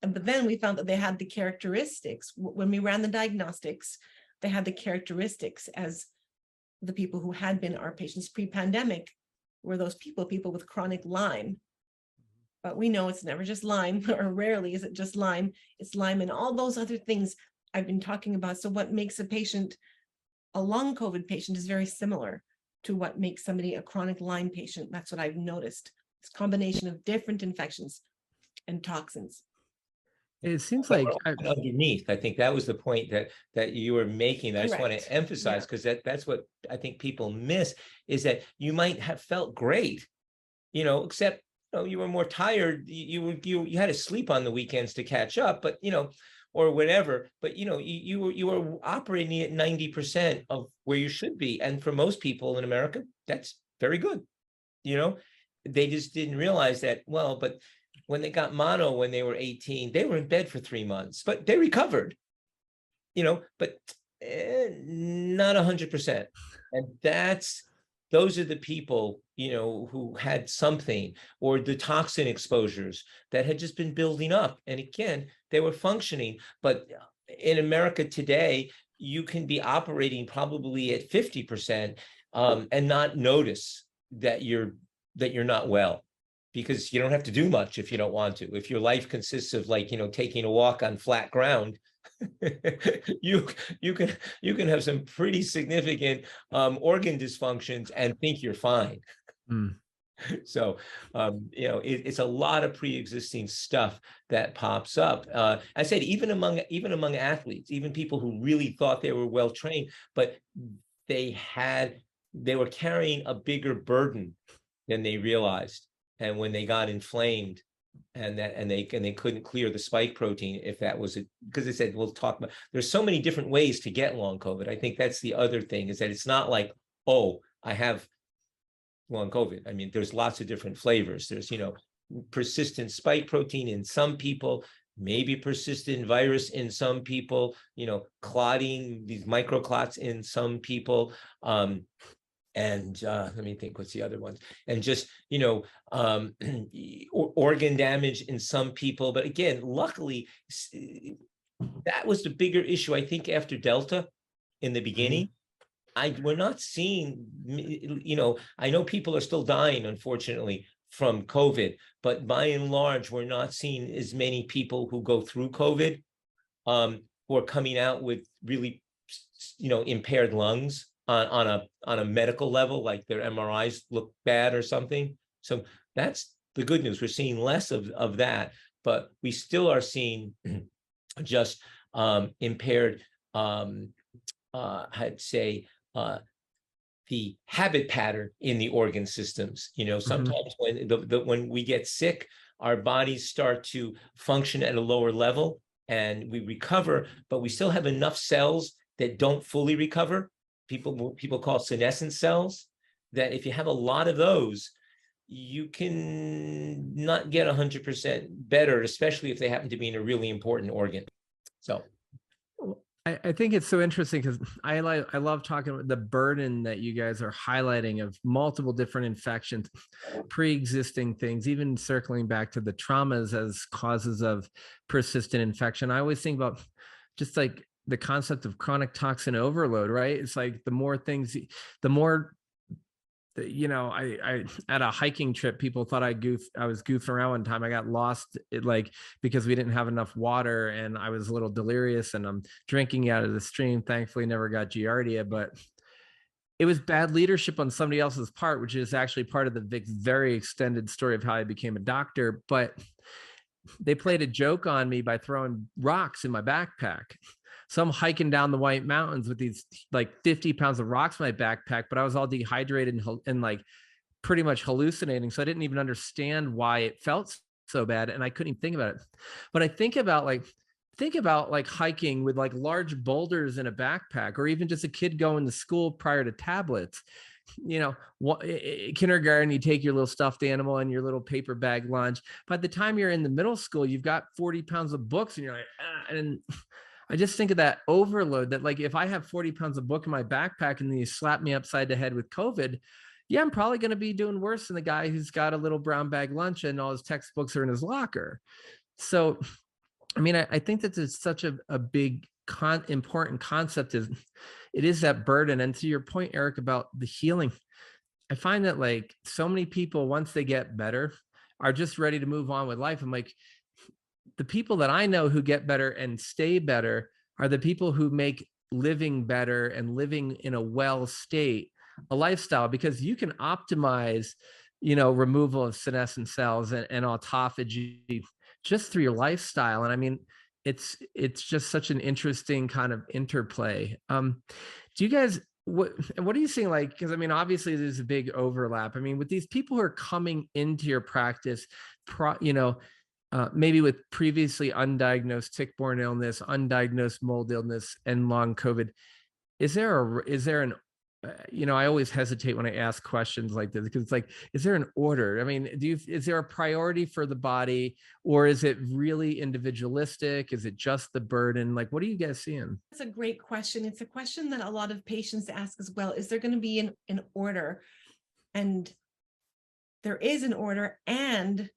But then we found that they had the characteristics. When we ran the diagnostics, they had the characteristics as the people who had been our patients pre-pandemic were those people with chronic Lyme. But we know it's never just Lyme, or rarely is it just Lyme. It's Lyme and all those other things I've been talking about. So what makes a long COVID patient is very similar to what makes somebody a chronic Lyme patient. That's what I've noticed. This combination of different infections and toxins. It seems like underneath, I think that was the point that you were making. I just want to emphasize, because that's what I think people miss, is that you might have felt great, you know, except you were more tired. You had to sleep on the weekends to catch up. But or whatever, but you were operating at 90% of where you should be. And for most people in America, that's very good. They just didn't realize that, well, but when they got mono when they were 18, they were in bed for 3 months, but they recovered, but not 100%. And those are the people, who had something, or the toxin exposures that had just been building up. And again, they were functioning. But in America today, you can be operating probably at 50% and not notice that you're not well, because you don't have to do much if you don't want to. If your life consists of taking a walk on flat ground, you can have some pretty significant organ dysfunctions and think you're fine. So it's a lot of pre-existing stuff that pops up. I said even among athletes, even people who really thought they were well trained, but they were carrying a bigger burden than they realized. And when they got inflamed, and they couldn't clear the spike protein, if that was it, because they said, we'll talk about, there's so many different ways to get long COVID. I think that's the other thing, is that it's not like, oh, I have long COVID. I mean, there's lots of different flavors. There's, persistent spike protein in some people, maybe persistent virus in some people, clotting, these microclots in some people. And let me think, what's the other ones? And just, organ damage in some people. But again, luckily, that was the bigger issue, I think, after Delta in the beginning. We're not seeing, I know people are still dying, unfortunately, from COVID, but by and large, we're not seeing as many people who go through COVID who are coming out with really, impaired lungs on a medical level, like their MRIs look bad or something. So that's the good news. We're seeing less of that, but we still are seeing just impaired, I'd say, the habit pattern in the organ systems. Sometimes when we get sick, our bodies start to function at a lower level and we recover, but we still have enough cells that don't fully recover. People call senescent cells, that if you have a lot of those, you can not get 100% better, especially if they happen to be in a really important organ. So I think it's so interesting, because I love talking about the burden that you guys are highlighting of multiple different infections, pre-existing things, even circling back to the traumas as causes of persistent infection. I always think about just like the concept of chronic toxin overload, right? It's like the more things, the more, I at a hiking trip, people thought I was goofing around one time. I got lost because we didn't have enough water and I was a little delirious and I'm drinking out of the stream. Thankfully never got Giardia, but it was bad leadership on somebody else's part, which is actually part of the very extended story of how I became a doctor. But they played a joke on me by throwing rocks in my backpack. So I'm hiking down the White Mountains with these 50 pounds of rocks in my backpack, but I was all dehydrated and pretty much hallucinating. So I didn't even understand why it felt so bad. And I couldn't even think about it. But I think about hiking with large boulders in a backpack, or even just a kid going to school prior to tablets. Kindergarten, you take your little stuffed animal and your little paper bag lunch. By the time you're in the middle school, you've got 40 pounds of books and you're like, and I just think of that overload, that if I have 40 pounds of book in my backpack and then you slap me upside the head with COVID, yeah, I'm probably going to be doing worse than the guy who's got a little brown bag lunch and all his textbooks are in his locker. So, I mean, I think that it's such a big, important concept. It is that burden. And to your point, Eric, about the healing, I find that so many people, once they get better, are just ready to move on with life. I'm like, the people that I know who get better and stay better are the people who make living better and living in a well state a lifestyle, because you can optimize, removal of senescent cells and autophagy just through your lifestyle. And I mean, it's just such an interesting kind of interplay. Do you guys, what are you seeing? Because I mean, obviously there's a big overlap. I mean, with these people who are coming into your practice, maybe with previously undiagnosed tick-borne illness, undiagnosed mold illness, and long COVID, is there an I always hesitate when I ask questions like this because it's like, is there an order? I mean, is there a priority for the body, or is it really individualistic? Is it just the burden? Like, what are you guys seeing? That's a great question. It's a question that a lot of patients ask as well. Is there going to be an order? And there is an order, and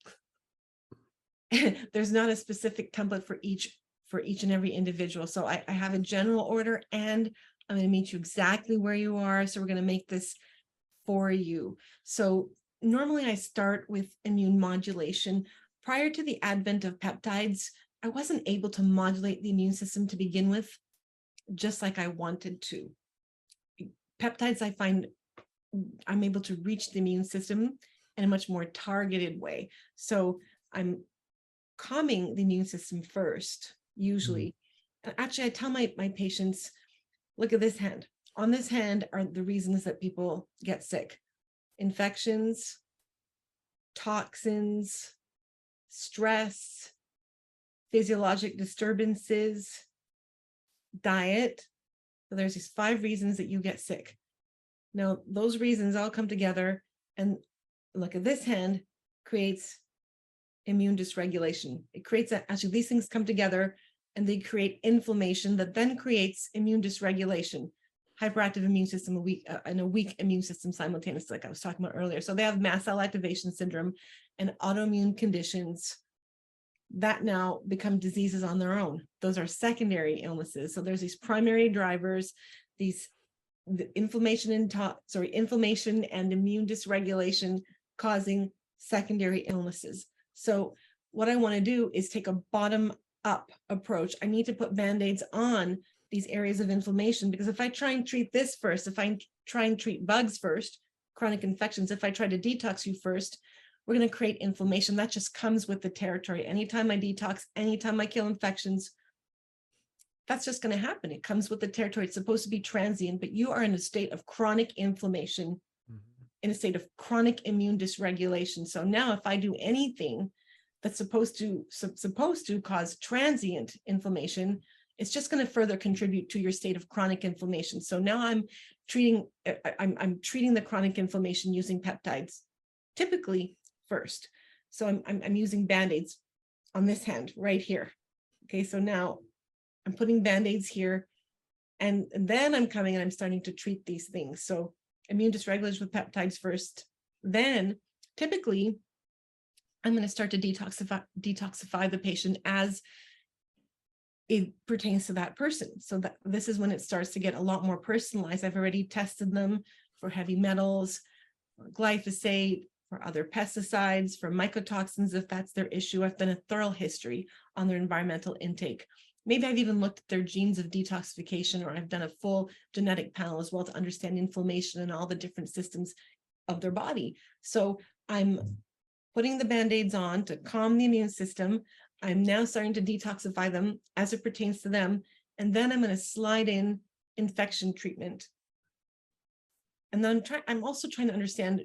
there's not a specific template for each and every individual. So I have a general order, and I'm going to meet you exactly where you are. So we're going to make this for you. So normally I start with immune modulation. Prior to the advent of peptides, I wasn't able to modulate the immune system to begin with, just like I wanted to. Peptides, I find I'm able to reach the immune system in a much more targeted way. So I'm calming the immune system first, usually. And actually, I tell my patients, look at this hand. On this hand are the reasons that people get sick: infections, toxins, stress, physiologic disturbances, diet. So there's these 5 reasons that you get sick. Now, those reasons all come together, and look at this hand, creates immune dysregulation. It creates actually these things come together and they create inflammation that then creates immune dysregulation, hyperactive immune system, and a weak immune system simultaneously, like I was talking about earlier. So they have mast cell activation syndrome and autoimmune conditions that now become diseases on their own. Those are secondary illnesses. So there's these primary drivers, the inflammation and immune dysregulation causing secondary illnesses. So what I want to do is take a bottom-up approach. I need to put Band-Aids on these areas of inflammation, because if I try and treat this first, if I try and treat bugs first, chronic infections, if I try to detox you first, we're going to create inflammation. That just comes with the territory. Anytime I detox, anytime I kill infections, that's just going to happen. It comes with the territory. It's supposed to be transient, but you are in a state of chronic inflammation, in a state of chronic immune dysregulation. So now if I do anything that's supposed to cause transient inflammation, it's just going to further contribute to your state of chronic inflammation. So now I'm treating the chronic inflammation using peptides, typically first. So I'm using Band-Aids on this hand right here. Okay, so now I'm putting Band-Aids here, and then I'm coming and I'm starting to treat these things. So immune dysregulation with peptides first. Then typically I'm going to start to detoxify the patient as it pertains to that person. So that this is when it starts to get a lot more personalized. I've already tested them for heavy metals, for glyphosate, for other pesticides, for mycotoxins, if that's their issue. I've done a thorough history on their environmental intake. Maybe I've even looked at their genes of detoxification, or I've done a full genetic panel as well to understand inflammation and all the different systems of their body. So I'm putting the Band-Aids on to calm the immune system. I'm now starting to detoxify them as it pertains to them. And then I'm going to slide in infection treatment. And then I'm also trying to understand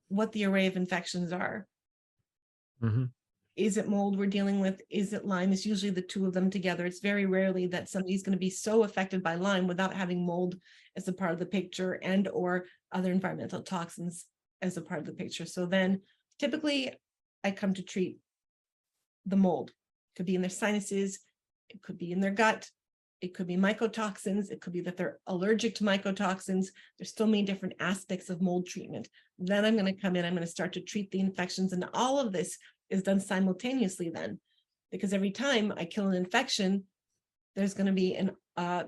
what the array of infections are. Mm-hmm. Is it mold we're dealing with? Is it Lyme? It's usually the two of them together. It's very rarely that somebody's going to be so affected by Lyme without having mold as a part of the picture, and or other environmental toxins as a part of the picture. So then typically I come to treat the mold. It could be in their sinuses, it could be in their gut, it could be mycotoxins, it could be that they're allergic to mycotoxins. There's so many different aspects of mold treatment. Then I'm going to come in, I'm going to start to treat the infections, and all of this is done simultaneously then, because every time I kill an infection, there's going to be a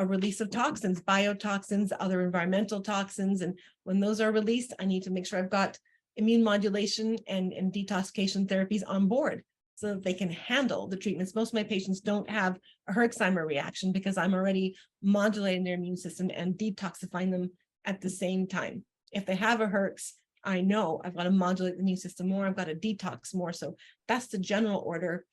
release of toxins, biotoxins, other environmental toxins. And when those are released, I need to make sure I've got immune modulation and detoxification therapies on board so that they can handle the treatments. Most of my patients don't have a Herxheimer reaction because I'm already modulating their immune system and detoxifying them at the same time. If they have a Herx, I know I've got to modulate the immune system more, I've got to detox more. So that's the general order,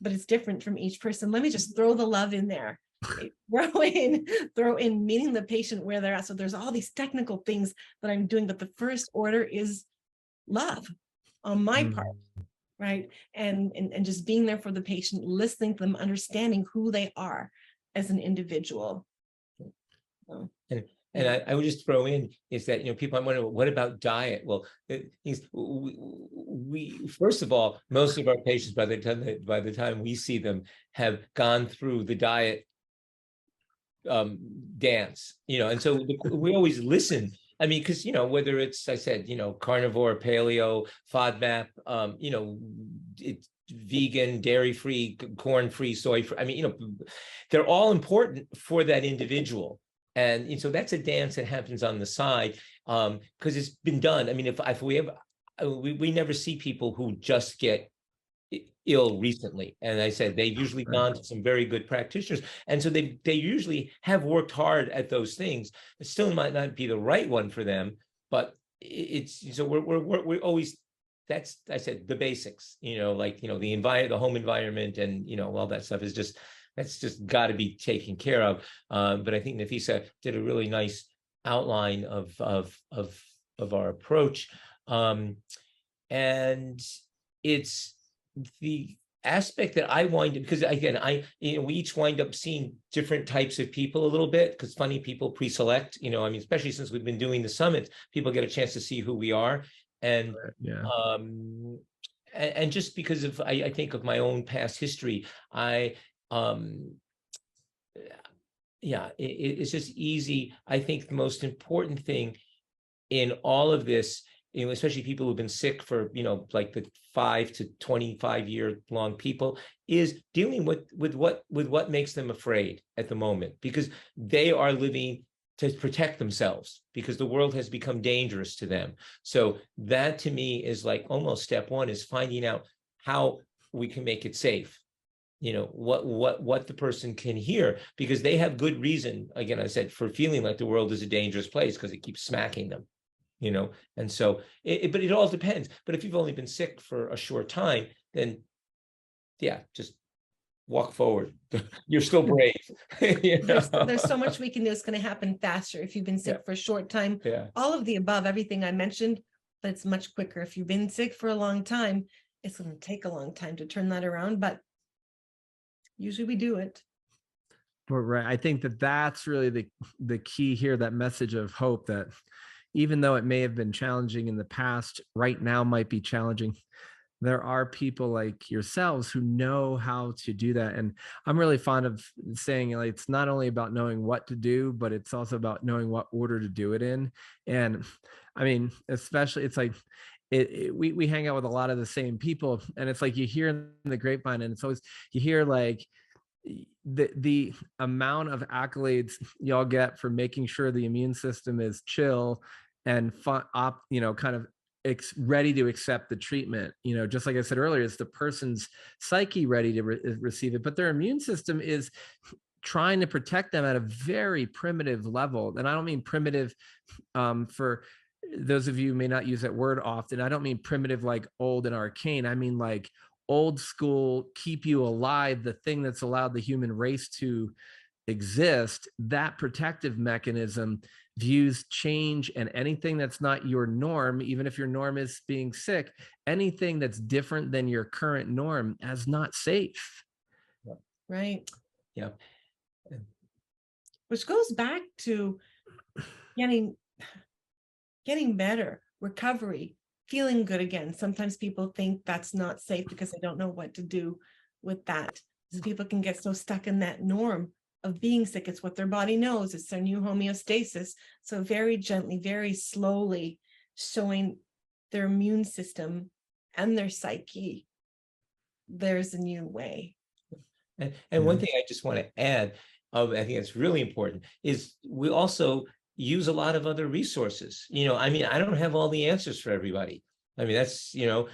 but it's different from each person. Let me just throw the love in there. Throw in meeting the patient where they're at. So there's all these technical things that I'm doing, but the first order is love on my part. right? And just being there for the patient, listening to them, understanding who they are as an individual. So, And I would just throw in is that, people might wonder, what about diet? Well, we first of all, most of our patients by the time we see them have gone through the diet dance, and so we always listen. I mean, because whether it's, I said, carnivore, paleo, FODMAP, it's vegan, dairy-free, corn-free, soy-free. I mean, they're all important for that individual. And so that's a dance that happens on the side, because it's been done. I mean, if we have, we never see people who just get ill recently. And I said, they've usually gone to some very good practitioners. And so they usually have worked hard at those things. It still might not be the right one for them, but so we're always, that's, I said, the basics, like, the home environment and, all that stuff is just, that's just got to be taken care of. But I think Nafisa did a really nice outline of our approach. And it's the aspect that I wind up, because again, we each wind up seeing different types of people a little bit, because funny people pre-select, I mean, especially since we've been doing the summits, people get a chance to see who we are. And and just because of, I think of my own past history, it's just easy. I think the most important thing in all of this, especially people who've been sick for, like the 5 to 25 year long people, is dealing with what makes them afraid at the moment, because they are living to protect themselves, because the world has become dangerous to them. So that to me is like almost step one, is finding out how we can make it safe. What the person can hear, because they have good reason, again, I said, for feeling like the world is a dangerous place, because it keeps smacking them, and so but it all depends. But if you've only been sick for a short time, then just walk forward. You're still brave. There's so much we can do. It's going to happen faster if you've been sick for a short time. All of the above, everything I mentioned, but it's much quicker. If you've been sick for a long time, it's going to take a long time to turn that around, but usually we do it. But right, I think that's really the key here, that message of hope, that even though it may have been challenging in the past, right now might be challenging. There are people like yourselves who know how to do that. And I'm really fond of saying, like, it's not only about knowing what to do, but it's also about knowing what order to do it in. And I mean, especially, it's like, we hang out with a lot of the same people, and it's like you hear in the grapevine, and it's always, you hear like the amount of accolades y'all get for making sure the immune system is chill and kind of ready to accept the treatment. Just like I said earlier, it's the person's psyche ready to receive it, but their immune system is trying to protect them at a very primitive level. And I don't mean primitive for those of you who may not use that word often. I don't mean primitive like old and arcane. I mean like old school, keep you alive, the thing that's allowed the human race to exist. That protective mechanism views change and anything that's not your norm, even if your norm is being sick, anything that's different than your current norm as not safe. Right. Yeah. Which goes back to getting better, recovery, feeling good again. Sometimes people think that's not safe because they don't know what to do with that. So people can get so stuck in that norm of being sick. It's what their body knows. It's their new homeostasis. So very gently, very slowly showing their immune system and their psyche, there's a new way. And one thing I just want to add, I think it's really important, is we also use a lot of other resources. I mean, I don't have all the answers for everybody. I mean, that's, or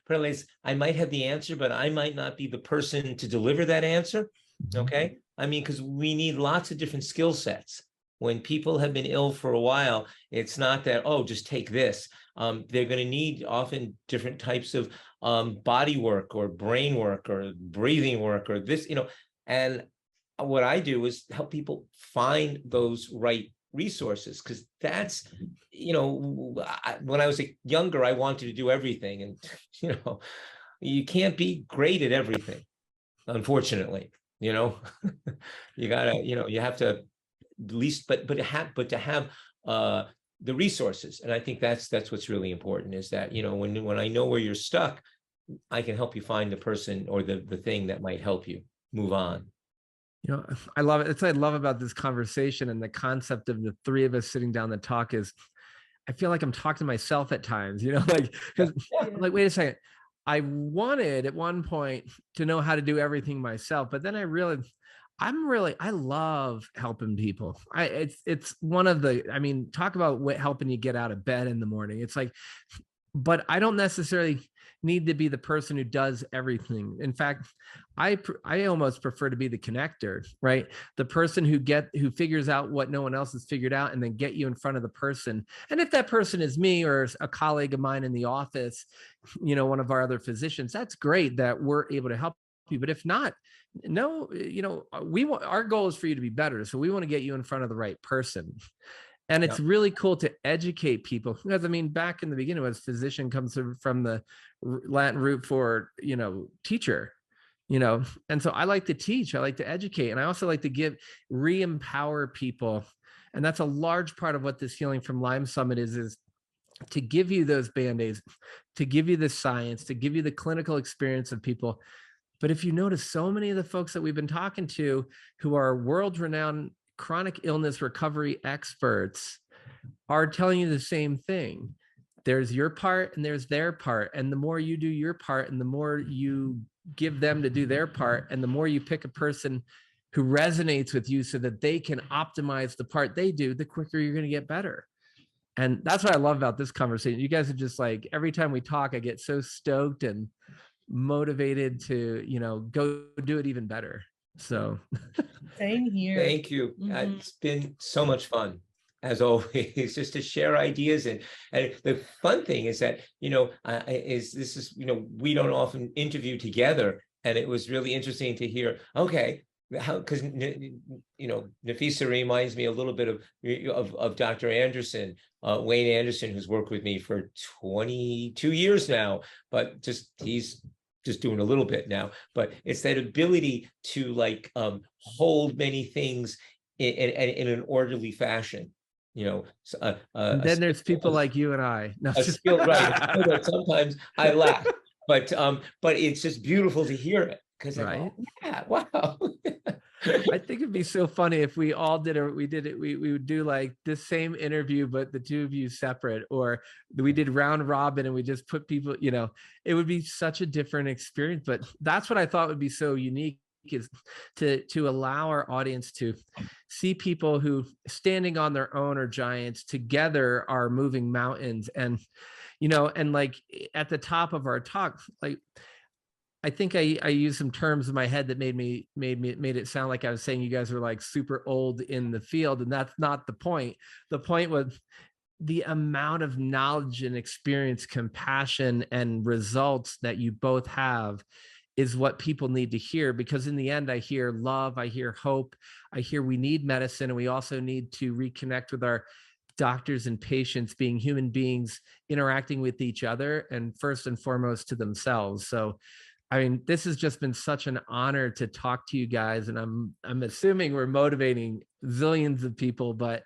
at least I might have the answer, but I might not be the person to deliver that answer. Okay. I mean, because we need lots of different skill sets. When people have been ill for a while, it's not that, oh, just take this. They're going to need often different types of body work or brain work or breathing work or this, and what I do is help people find those right resources, because that's, when I was younger, I wanted to do everything, and you can't be great at everything, unfortunately. You gotta, you have to at least, but to have the resources. And I think that's what's really important, is that, when I know where you're stuck, I can help you find the person or the thing that might help you move on. I love it. It's what I love about this conversation, and the concept of the three of us sitting down to talk is, I feel like I'm talking to myself at times, like, because like, wait a second. I wanted at one point to know how to do everything myself, but then I realized I love helping people. It's one of the, talk about helping you get out of bed in the morning. It's like, but I don't necessarily need to be the person who does everything. In fact, I almost prefer to be the connector, right? The person who figures out what no one else has figured out, and then get you in front of the person. And if that person is me or a colleague of mine in the office, one of our other physicians, that's great that we're able to help you. But if not, no, our goal is for you to be better. So we want to get you in front of the right person. And it's really cool to educate people, because back in the beginning, as physician comes from the Latin root for, teacher, and so I like to teach, I like to educate, and I also like to re-empower people. And that's a large part of what this Healing from Lyme Summit is to give you those Band-Aids, to give you the science, to give you the clinical experience of people. But if you notice, so many of the folks that we've been talking to who are world-renowned chronic illness recovery experts are telling you the same thing. There's your part and there's their part. And the more you do your part, and the more you give them to do their part, and the more you pick a person who resonates with you so that they can optimize the part they do, the quicker you're going to get better. And that's what I love about this conversation. You guys are just like, every time we talk, I get so stoked and motivated to, go do it even better. So same here. Thank you. It's been so much fun, as always, just to share ideas. And the fun thing is that, we don't often interview together. And it was really interesting to hear, okay, how, because, Nafisa reminds me a little bit of Dr. Anderson, Wayne Anderson, who's worked with me for 22 years now, but he's just doing a little bit now. But it's that ability to hold many things in an orderly fashion. And then there's people like you and I. No, a skill, right? Sometimes I laugh, but it's just beautiful to hear it, because right? Yeah, wow. I think it'd be so funny if we all did it. We would do like this same interview, but the two of you separate, or we did round robin and we just put people, it would be such a different experience. But that's what I thought would be so unique, is to allow our audience to see people who, standing on their own, are giants, together are moving mountains. And, and like at the top of our talk, like, I think I used some terms in my head that made it sound like I was saying you guys were like super old in the field, and that's not the point. The point was the amount of knowledge and experience, compassion, and results that you both have is what people need to hear, because in the end, I hear love, I hear hope, I hear we need medicine, and we also need to reconnect with our doctors and patients being human beings, interacting with each other, and first and foremost to themselves. So this has just been such an honor to talk to you guys, and I'm assuming we're motivating zillions of people, but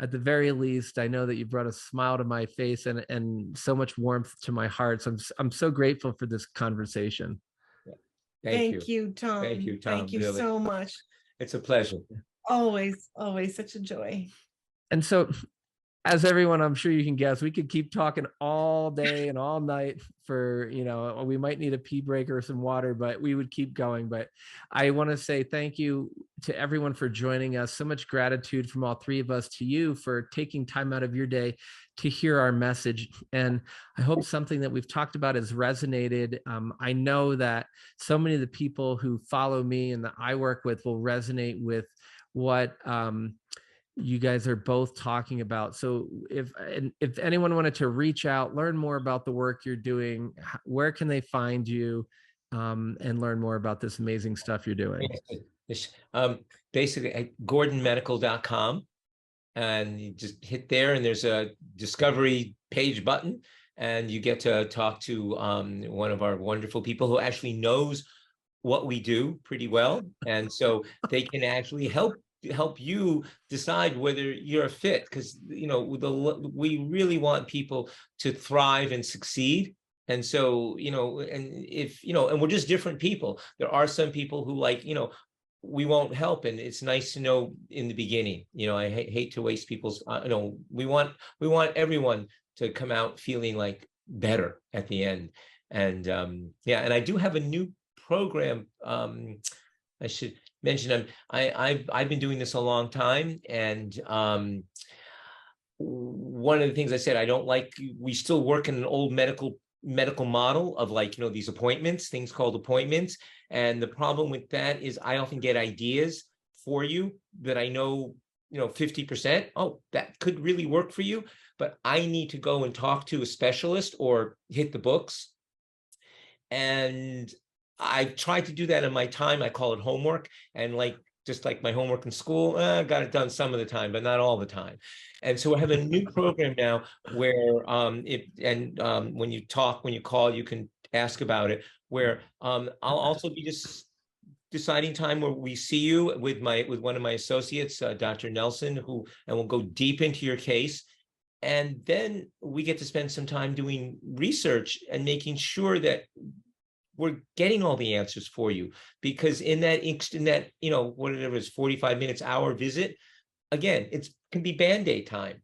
at the very least, I know that you brought a smile to my face and so much warmth to my heart. So I'm so grateful for this conversation. Thank you, Tom. Thank you, Tom. Thank you really. so much. It's a pleasure. Always such a joy. And so, as everyone, I'm sure you can guess, we could keep talking all day and all night for, we might need a pee break or some water, but we would keep going. But I want to say thank you to everyone for joining us. So much gratitude from all three of us to you for taking time out of your day to hear our message. And I hope something that we've talked about has resonated. I know that so many of the people who follow me and that I work with will resonate with what you guys are both talking about. So if anyone wanted to reach out, learn more about the work you're doing, where can they find you and learn more about this amazing stuff you're doing? Basically at gordonmedical.com. and you just hit there, and there's a discovery page button, and you get to talk to one of our wonderful people who actually knows what we do pretty well, and so they can actually help you decide whether you're a fit, because we really want people to thrive and succeed. And so, and if and we're just different people. There are some people who, like, we won't help, and it's nice to know in the beginning. I hate to waste people's we want everyone to come out feeling like better at the end. And yeah, and I do have a new program. I should mention, I've been doing this a long time, and one of the things I said, I don't like, we still work in an old medical model of, like, these appointments, things called appointments. And the problem with that is I often get ideas for you that I know 50%, oh, that could really work for you, but I need to go and talk to a specialist or hit the books. And I tried to do that in my time. I call it homework. And, like, just like my homework in school, I got it done some of the time, but not all the time. And so I have a new program now where when you call, you can ask about it, where I'll also be just deciding time where we see you with one of my associates, Dr. Nelson, and we'll go deep into your case. And then we get to spend some time doing research and making sure that we're getting all the answers for you, because in that whatever it is, 45 minutes, hour visit, again, it can be Band-Aid time.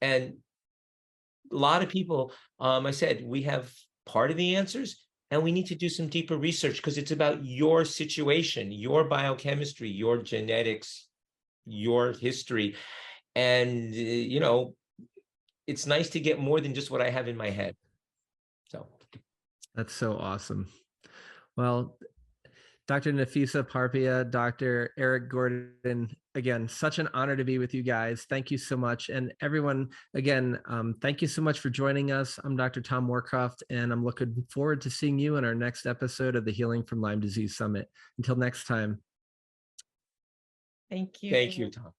And a lot of people, I said, we have part of the answers, and we need to do some deeper research, because it's about your situation, your biochemistry, your genetics, your history. And it's nice to get more than just what I have in my head. So that's so awesome. Well, Dr. Nafisa Parpia, Dr. Eric Gorton, again, such an honor to be with you guys. Thank you so much. And everyone, again, thank you so much for joining us. I'm Dr. Tom Moorcroft, and I'm looking forward to seeing you in our next episode of the Healing from Lyme Disease Summit. Until next time. Thank you. Thank you, Tom.